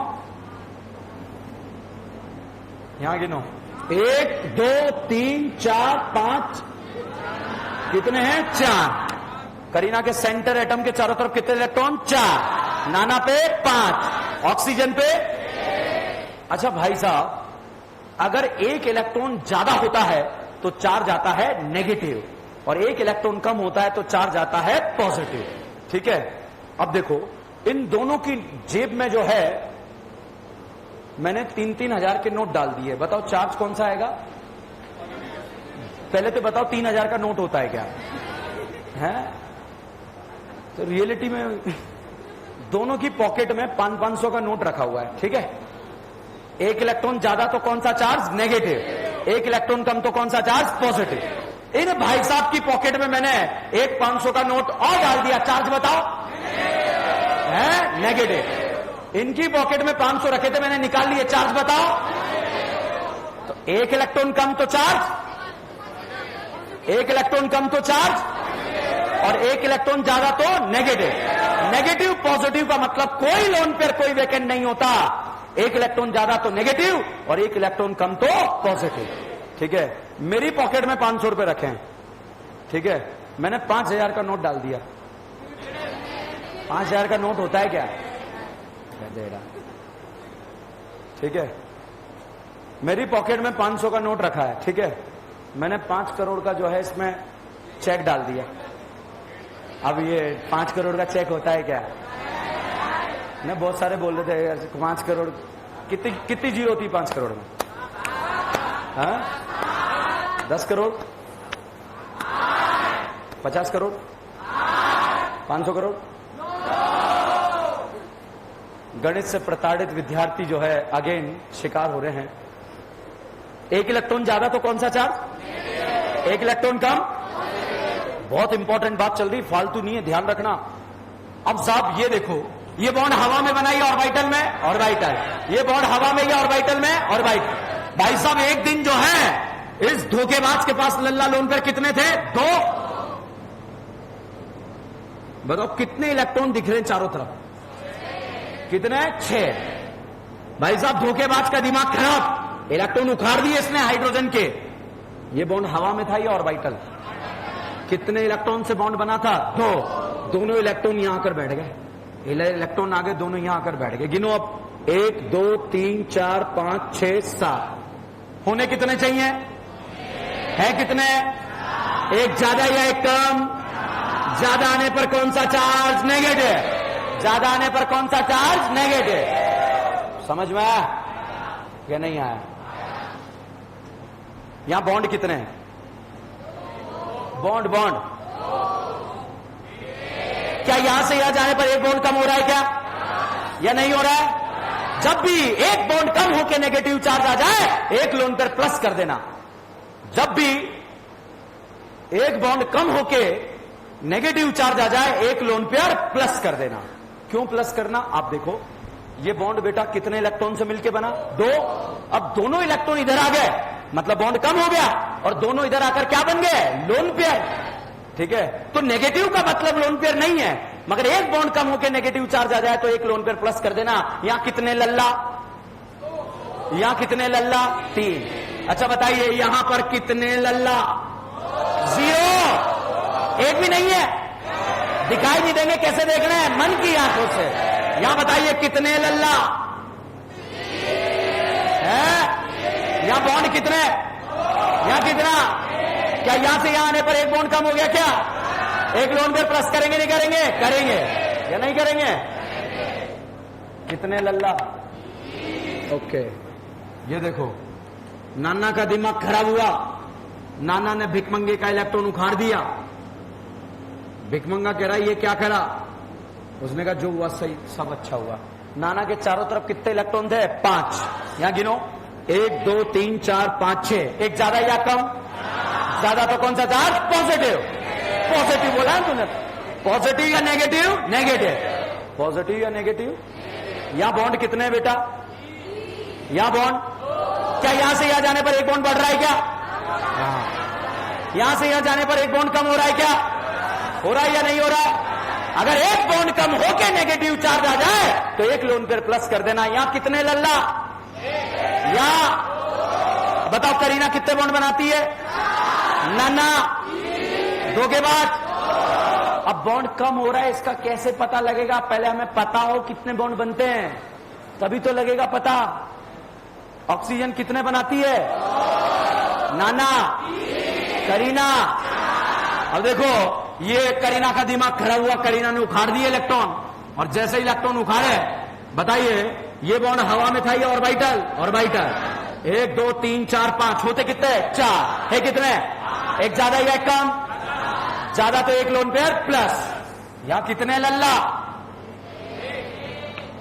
यहां गिनो, 1 2 3 4 5। कितने हैं? 4। करीना के सेंटर एटम के चारों तरफ कितने इलेक्ट्रॉन? 4। नाना पे 5, ऑक्सीजन पे। अच्छा भाई साहब, अगर एक इलेक्ट्रॉन ज्यादा होता है तो चार्ज आता है नेगेटिव, और एक इलेक्ट्रॉन कम होता है तो चार्ज आता है पॉजिटिव। ठीक है, अब देखो इन दोनों की जेब में जो है मैंने 3-3 हजार के नोट डाल दिए। बताओ चार्ज कौन सा आएगा? पहले तो बताओ 3 हजार का नोट होता है क्या? है तो रियलिटी में दोनों की पॉकेट में 500 का नोट रखा हुआ है। ठीक है, एक इलेक्ट्रॉन ज्यादा तो कौन सा चार्ज? नेगेटिव। एक इलेक्ट्रॉन कम तो कौन सा चार्ज? पॉजिटिव। इन भाई साहब की पॉकेट में मैंने एक 500 का नोट और डाल दिया, चार्ज बताओ? है नेगेटिव। इनकी पॉकेट में 500 रखे थे, मैंने निकाल लिए, चार्ज बताओ? तो एक इलेक्ट्रॉन कम तो चार्ज, एक इलेक्ट्रॉन कम तो चार्ज, और एक इलेक्ट्रॉन ज्यादा तो नेगेटिव। नेगेटिव पॉजिटिव का मतलब कोई लोन पेयर कोई वैकेंट नहीं होता। एक इलेक्ट्रॉन ज्यादा तो नेगेटिव और एक इलेक्ट्रॉन कम तो पॉजिटिव। ठीक है, मेरी पॉकेट में 500 रुपए रखे हैं। ठीक है, मैंने 5000 का नोट डाल दिया। 5000 का नोट होता है क्या? ठीक है, मेरी पॉकेट में 500 का नोट रखा है। ठीक है, मैंने 5 करोड़ का जो है इसमें चेक डाल दिया। अब ये 5 करोड़ का चेक होता है क्या? ना बहुत सारे बोल रहे थे 5 करोड़, कितनी जीरो थी 5 करोड़ में? हाँ, 10 करोड़, 50 करोड़, 500 करोड़। गणित से प्रताड़ित विद्यार्थी जो है अगेन शिकार हो रहे हैं। एक इलेक्ट्रॉन ज्यादा तो कौन सा चार्ज? एक इलेक्ट्रॉन कम। बहुत इंपॉर्टेंट बात चल रही, फालतू नहीं है, ध्यान रखना। अब साहब ये देखो, ये बॉन्ड हवा में बनाई ऑर्बिटल में, ऑर्बिटल। ये बॉन्ड हवा में या ऑर्बिटल में, ऑर्बिटल। भाई साहब एक दिन जो है इस धोखेबाज के पास लल्ला लोन पर कितने थे? 2। बताओ कितने इलेक्ट्रॉन दिख रहे हैं चारों तरफ? कितने? 6। भाई साहब धोखेबाज का दिमाग खराब, इलेक्ट्रॉन उखाड़ दिए इसने हाइड्रोजन के। ये बॉन्ड हवा में था या ऑर्बिटल? कितने इलेक्ट्रॉन से बॉन्ड बना था? 2। दोनों इलेक्ट्रॉन यहां आकर बैठ गए, इलेक्ट्रॉन आगे, दोनों यहां आकर बैठ गए। गिनो अब, 1 2 3 4 5 6 7। होने कितने चाहिए? है कितने? एक ज्यादा या एक कम? ज्यादा आने पर कौन सा चार्ज? नेगेटिव। ज्यादा आने पर कौन सा चार्ज? नेगेटिव। समझ में आया या नहीं आया? यहां बॉन्ड कितने हैं? बॉन्ड क्या यहां से यहां जाने पर एक बॉन्ड कम हो रहा है क्या, या नहीं हो रहा है? जब भी एक बॉन्ड कम होकर नेगेटिव चार्ज आ जाए, एक लोन पर प्लस कर देना। जब भी एक बॉन्ड कम होके नेगेटिव चार्ज आ जाए, एक लोन पेयर प्लस कर देना। क्यों प्लस करना? आप देखो, ये बॉन्ड बेटा कितने इलेक्ट्रॉन से मिलके बना? 2। अब दोनों इलेक्ट्रॉन इधर आ गए, मतलब बॉन्ड कम हो गया, और दोनों इधर आकर क्या बन गए? Lone pair. ठीक है, तो नेगेटिव का मतलब लोन पेयर नहीं है, मगर एक बॉन्ड कम होकर नेगेटिव चार्ज आ जाए तो एक लोन पेयर प्लस कर देना। यहां कितने लल्ला? यहां कितने लल्ला? 3। अच्छा बताइए यहां पर कितने लल्ला? 0। एक भी नहीं है, दिखाई नहीं देंगे, कैसे देख रहे हैं? मन की आंखों से। यहां बताइए कितने लल्ला है? यहां बॉन्ड कितने? यहां कितना? क्या यहां से यहां आने पर एक बॉन्ड कम हो गया क्या? एक लोन पे प्लस करेंगे नहीं करेंगे? करेंगे या नहीं करेंगे? कितने लल्ला? ओके, ये देखो, नाना का दिमाग खराब हुआ, नाना ने भिकमंगे का इलेक्ट्रॉन उखाड़ दिया। भिकमंगा कह रहा ये क्या करा? उसने कहा जो हुआ सही, सब अच्छा हुआ। नाना के चारों तरफ कितने इलेक्ट्रॉन थे? 5। यहां गिनो, 1 2 3 4 5 6। एक ज्यादा या कम? ज्यादा। तो कौन सा चार्ज? पॉजिटिव। पॉजिटिव बोला है तूने। पॉजिटिव या नेगेटिव? नेगेटिव। पॉजिटिव या नेगेटिव? यहां बॉन्ड कितने हैं बेटा? यहां बॉन्ड, क्या यहां से यहां जाने पर एक बॉन्ड बढ़ रहा है क्या? यहां से यहां जाने पर एक बॉन्ड कम हो रहा है क्या? हो रहा है या नहीं हो रहा है? अगर एक बॉन्ड कम होके नेगेटिव चार्ज आ जाए तो एक लोन पेयर प्लस कर देना। यहां कितने लल्ला? यहां बताओ, करीना कितने बॉन्ड बनाती है? नाना 2 के बाद। अब बॉन्ड कम हो रहा है, इसका कैसे पता लगेगा? पहले हमें पता हो कितने बॉन्ड बनते हैं, तभी तो लगेगा पता। ऑक्सीजन कितने बनाती है? नाना, करीना। अब देखो, ये करीना का दिमाग खराब हुआ, करीना ने उखाड़ दिए इलेक्ट्रॉन, और जैसे इलेक्ट्रॉन उखाड़े, बताइए ये बॉन्ड हवा में था या ऑर्बिटल? ऑर्बिटल। 1 2 3 4 5 होते कितने? 4 है। कितने? एक ज्यादा या एक कम? ज्यादा, तो एक लोन पेयर प्लस। यहां कितने लल्ला?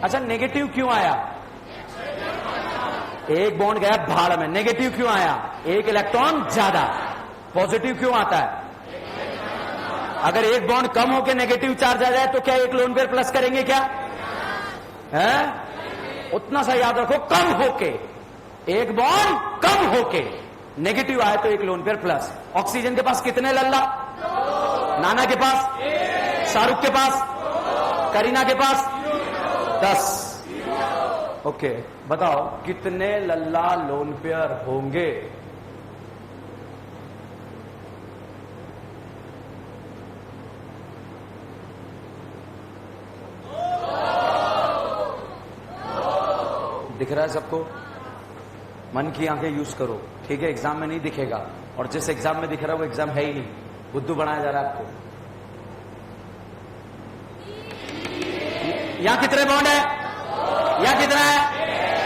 अच्छा, नेगेटिव क्यों आया? एक बॉन्ड गया भाड़ में, नेगेटिव क्यों आया? एक इलेक्ट्रॉन ज्यादा। पॉजिटिव क्यों आता है? अगर एक बॉन्ड कम होके नेगेटिव चार्ज आ जाए तो क्या एक लोन पेयर प्लस करेंगे क्या? है? उतना सा याद रखो, कम होके, एक बॉन्ड कम होके नेगेटिव आए तो एक लोन पेयर प्लस। ऑक्सीजन के पास कितने लल्ला? नाना के पास, शाहरुख के पास, करीना के पास 10। ओके, बताओ कितने लल्ला लोन पेयर होंगे? दिख रहा है सबको? मन की आंखें यूज करो, ठीक है? एग्जाम में नहीं दिखेगा, और जिस एग्जाम में दिख रहा है वो एग्जाम है ही नहीं, बुद्धू बनाया जा रहा है आपको। यहां कितने बॉन्ड है? यहां कितना है?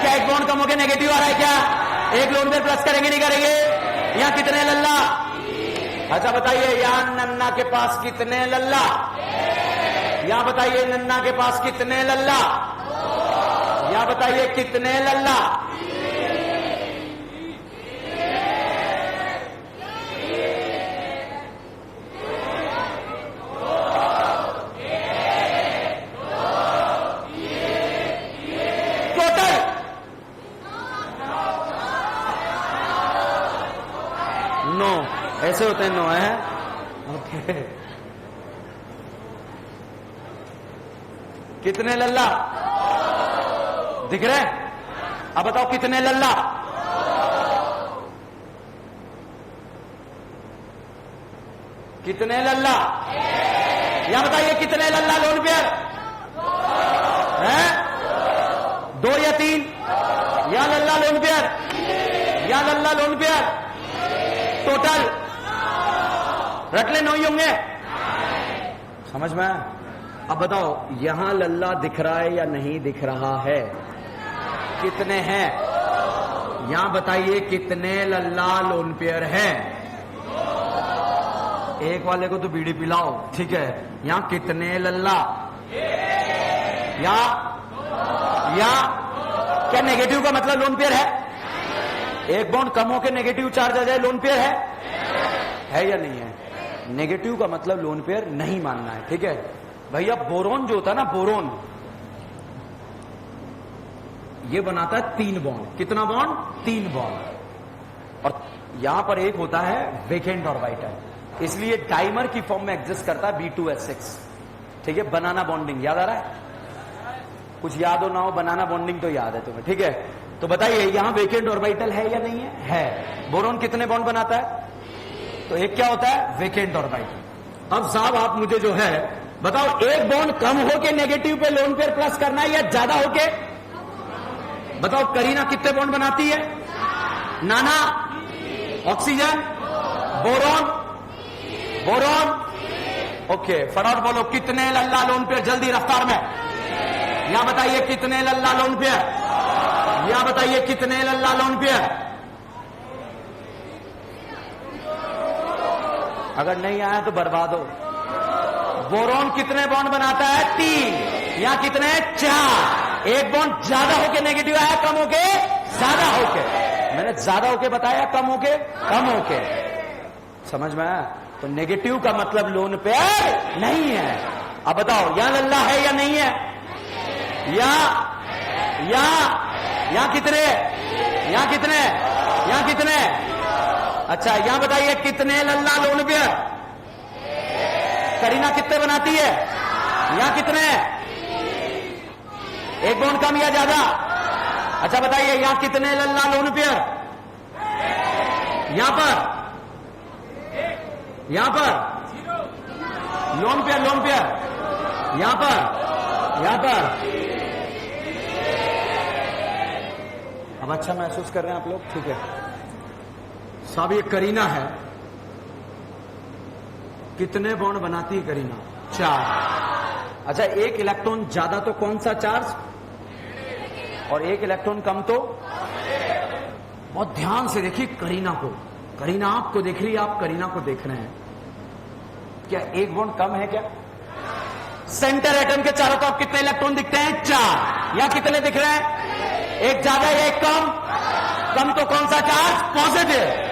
क्या एक बॉन्ड कम होकर नेगेटिव आ रहा है क्या? एक लोन पेयर प्लस करेंगे नहीं करेंगे? यहां कितने लल्ला? अच्छा बताइए, यहां नन्ना के पास कितने लल्ला? यहां बताइए, नन्ना के पास कितने लल्ला? यहां बताइए कितने लल्ला? टोटल 9। ऐसे होते हैं 9 है। ओके, कितने लल्ला दिख रहे? अब बताओ कितने लल्ला? कितने लल्ला? या बताइए कितने लल्ला लोन पेयर है? 2 या 3? या लल्ला लोन पेयर? या लल्ला लोन पेयर? टोटल रख ले 9 ही होंगे। समझ में? अब बताओ, यहां लल्ला दिख रहा है या नहीं दिख रहा है? कितने हैं? यहां बताइए कितने लल्ला लोन पेयर हैं? एक वाले को तो बीड़ी पिलाओ, ठीक है? यहां कितने लल्ला? या क्या नेगेटिव का मतलब लोन पेयर है? एक बॉन्ड कम होकर नेगेटिव चार्ज आ जाए, लोन पेयर है या नहीं है? नेगेटिव का मतलब लोन पेयर नहीं मानना है, ठीक है भैया? बोरोन जो होता है ना, बोरोन, ये बनाता है 3 बॉन्ड। कितना बॉन्ड? 3 बॉन्ड। और यहां पर एक होता है वेकेंट ऑर्बिटल, इसलिए डाइमर की फॉर्म में एग्जिस्ट करता है B2S6, ठीक है? बनाना बॉन्डिंग याद आ रहा है? कुछ याद हो ना हो, बनाना बॉन्डिंग तो याद है तुम्हें, ठीक है? तो बताइए यहां वेकेंट ऑर्बिटल है या नहीं है? बोरोन कितने बॉन्ड बनाता है? तो एक क्या होता है? Vacant orbital. अब साहब आप मुझे जो है बताओ, एक बॉन्ड कम होके नेगेटिव पे लोन पेयर प्लस करना है या ज्यादा होके? बताओ, करीना कितने बॉन्ड बनाती है? नाना, ऑक्सीजन, बोरोन, बोरोन। ओके, फटाफट बोलो कितने लल्ला लोन पेयर? जल्दी रफ्तार में यहां बताइए कितने लल्ला लोन पेयर, यहां बताइए कितने लल्ला लोन पेयर। अगर नहीं आया तो बर्बाद हो। बोरॉन कितने बॉन्ड बनाता है? 3। यहां कितने? 4। एक बॉन्ड ज्यादा होके नेगेटिव आया, कम होके ज्यादा होके। मैंने ज्यादा होके बताया, कम होके कम होके। समझ में आया? तो नेगेटिव का मतलब लोन पेयर नहीं है। अब बताओ यहां लल्ला है या नहीं है? यहां कितने? यहां कितने? यहां कितने? अच्छा यहां बताइए कितने लल्ला लोन पेयर? करीना कितने बनाती है? यहां कितने? एक बॉन्ड कम या ज्यादा? अच्छा बताइए यहां कितने लल्ला लोन पेयर? यहां पर लोन पेयर यहां पर। अब अच्छा महसूस कर रहे हैं आप लोग? ठीक है साहब, ये करीना है। कितने बॉन्ड बनाती है करीना? 4। अच्छा एक इलेक्ट्रॉन ज्यादा तो कौन सा चार्ज, और एक इलेक्ट्रॉन कम तो? बहुत ध्यान से देखिए करीना को। करीना आपको देख रही है, आप करीना को देख रहे हैं। क्या एक बॉन्ड कम है क्या? सेंटर एटम के चारों तरफ कितने इलेक्ट्रॉन दिखते हैं? 4। या कितने दिख रहे हैं? एक ज्यादा या एक कम? कम तो कौन सा चार्ज? पॉजिटिव।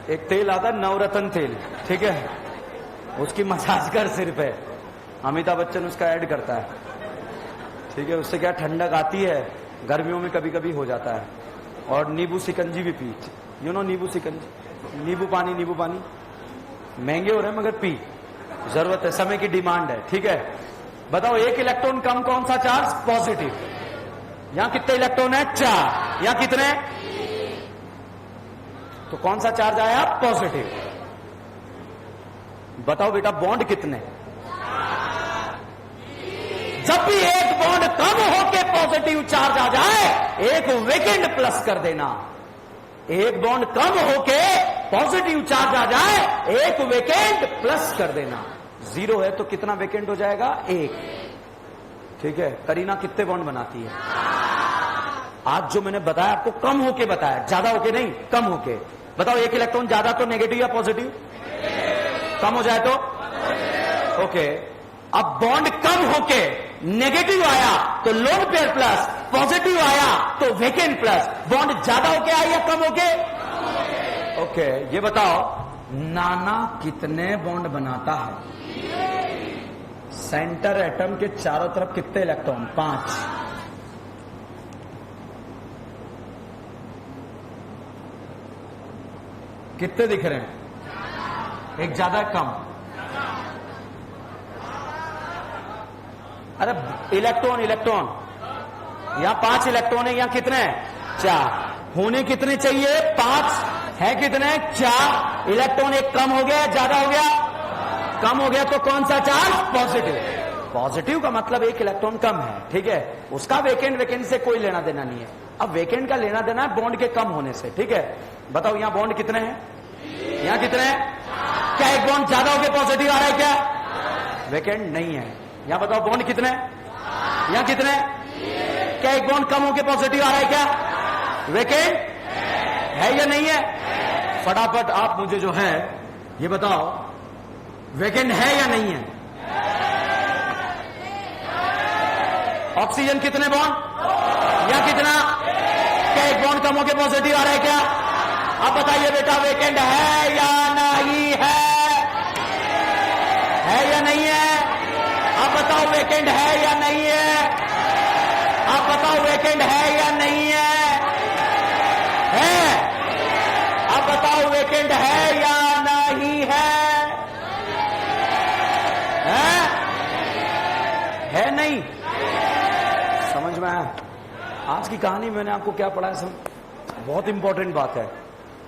एक तेल आता है नवरत्न तेल, ठीक है, उसकी मसाज कर सिर पे। अमिताभ बच्चन उसका ऐड करता है, ठीक है। उससे क्या ठंडक आती है, गर्मियों में कभी कभी हो जाता है। और नींबू सिकंजी भी पी, नींबू सिकंजी, नींबू पानी महंगे हो रहे हैं मगर पी, जरूरत है, समय की डिमांड है, ठीक है। बताओ एक इलेक्ट्रॉन कम कौन सा चार्ज? पॉजिटिव। यहां कितने इलेक्ट्रॉन है? 4। यहां कितने? तो कौन सा चार्ज आया? पॉजिटिव। बताओ बेटा बॉन्ड कितने? जब भी एक बॉन्ड कम होके पॉजिटिव चार्ज आ जाए, एक वेकेंट प्लस कर देना। एक बॉन्ड कम होके पॉजिटिव चार्ज आ जाए, एक वेकेंट प्लस कर देना। 0 है तो कितना वेकेंट हो जाएगा? 1, ठीक है। करीना कितने बॉन्ड बनाती है? आज जो मैंने बताया आपको कम होके बताया, ज्यादा होके नहीं, कम होके। बताओ एक इलेक्ट्रॉन ज्यादा तो नेगेटिव या पॉजिटिव? कम हो जाए तो ओके। अब बॉन्ड कम होके नेगेटिव आया तो लोन पेयर प्लस, पॉजिटिव आया तो वेकेंट प्लस। बॉन्ड ज्यादा होके आया या कम होके? ओके। ये बताओ नाना कितने बॉन्ड बनाता है? सेंटर एटम के चारों तरफ कितने इलेक्ट्रॉन? 5। कितने दिख रहे हैं? एक ज्यादा कम? अरे इलेक्ट्रॉन यहां 5 इलेक्ट्रॉन है, यहां कितने? 4। होने कितने चाहिए? 5 है, कितने? 4। इलेक्ट्रॉन एक कम हो गया, ज्यादा हो गया? कम हो गया तो कौन सा चार्ज? पॉजिटिव। पॉजिटिव का मतलब एक इलेक्ट्रॉन कम है, ठीक है। उसका वेकेंट से कोई लेना देना नहीं है। अब वेकेंट का लेना देना है बॉन्ड के कम होने से, ठीक है। बताओ यहां बॉन्ड कितने हैं? यहां कितने हैं? क्या एक बॉन्ड ज्यादा होके पॉजिटिव आ रहा है क्या? वेकेंट नहीं है। यहां बताओ बॉन्ड कितने? यहां कितने? क्या एक बॉन्ड कम होके पॉजिटिव आ रहा है क्या? वेकेंट है या नहीं है? फटाफट आप मुझे जो है ये बताओ, वेकेंट है या नहीं है? ऑक्सीजन कितने बॉन्ड? या कितना? क्या एक बॉन्ड कम होके पॉजिटिव आ रहा है क्या? अब बताइए बेटा वेकेंट है या नहीं है? है या नहीं है? अब बताओ वेकेंट है या नहीं है? अब बताओ वेकेंट है या नहीं है? है? अब बताओ वेकेंट है या नहीं है? है नहीं? समझ में आया? आज की कहानी मैंने आपको क्या पढ़ा है? बहुत इंपॉर्टेंट बात है।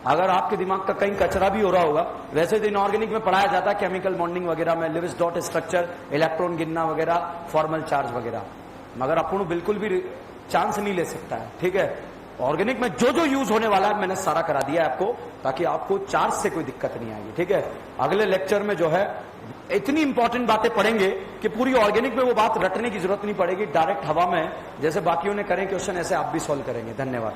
अगर आपके दिमाग का कहीं कचरा भी हो रहा होगा, वैसे तो इनऑर्गेनिक में पढ़ाया जाता है केमिकल बॉन्डिंग वगैरह में, लिविस डॉट स्ट्रक्चर, इलेक्ट्रॉन गिनना वगैरह, फॉर्मल चार्ज वगैरह, मगर अपन बिल्कुल भी चांस नहीं ले सकता है, ठीक है। ऑर्गेनिक में जो जो यूज होने वाला है मैंने सारा करा दिया है आपको, ताकि आपको चार्ज से कोई दिक्कत नहीं आएगी, ठीक है। अगले लेक्चर में जो है इतनी इंपॉर्टेंट बातें पढ़ेंगे कि पूरी ऑर्गेनिक में वो बात रटने की जरूरत नहीं पड़ेगी, डायरेक्ट हवा में जैसे बाकियों ने करें क्वेश्चन ऐसे आप भी सॉल्व करेंगे। धन्यवाद।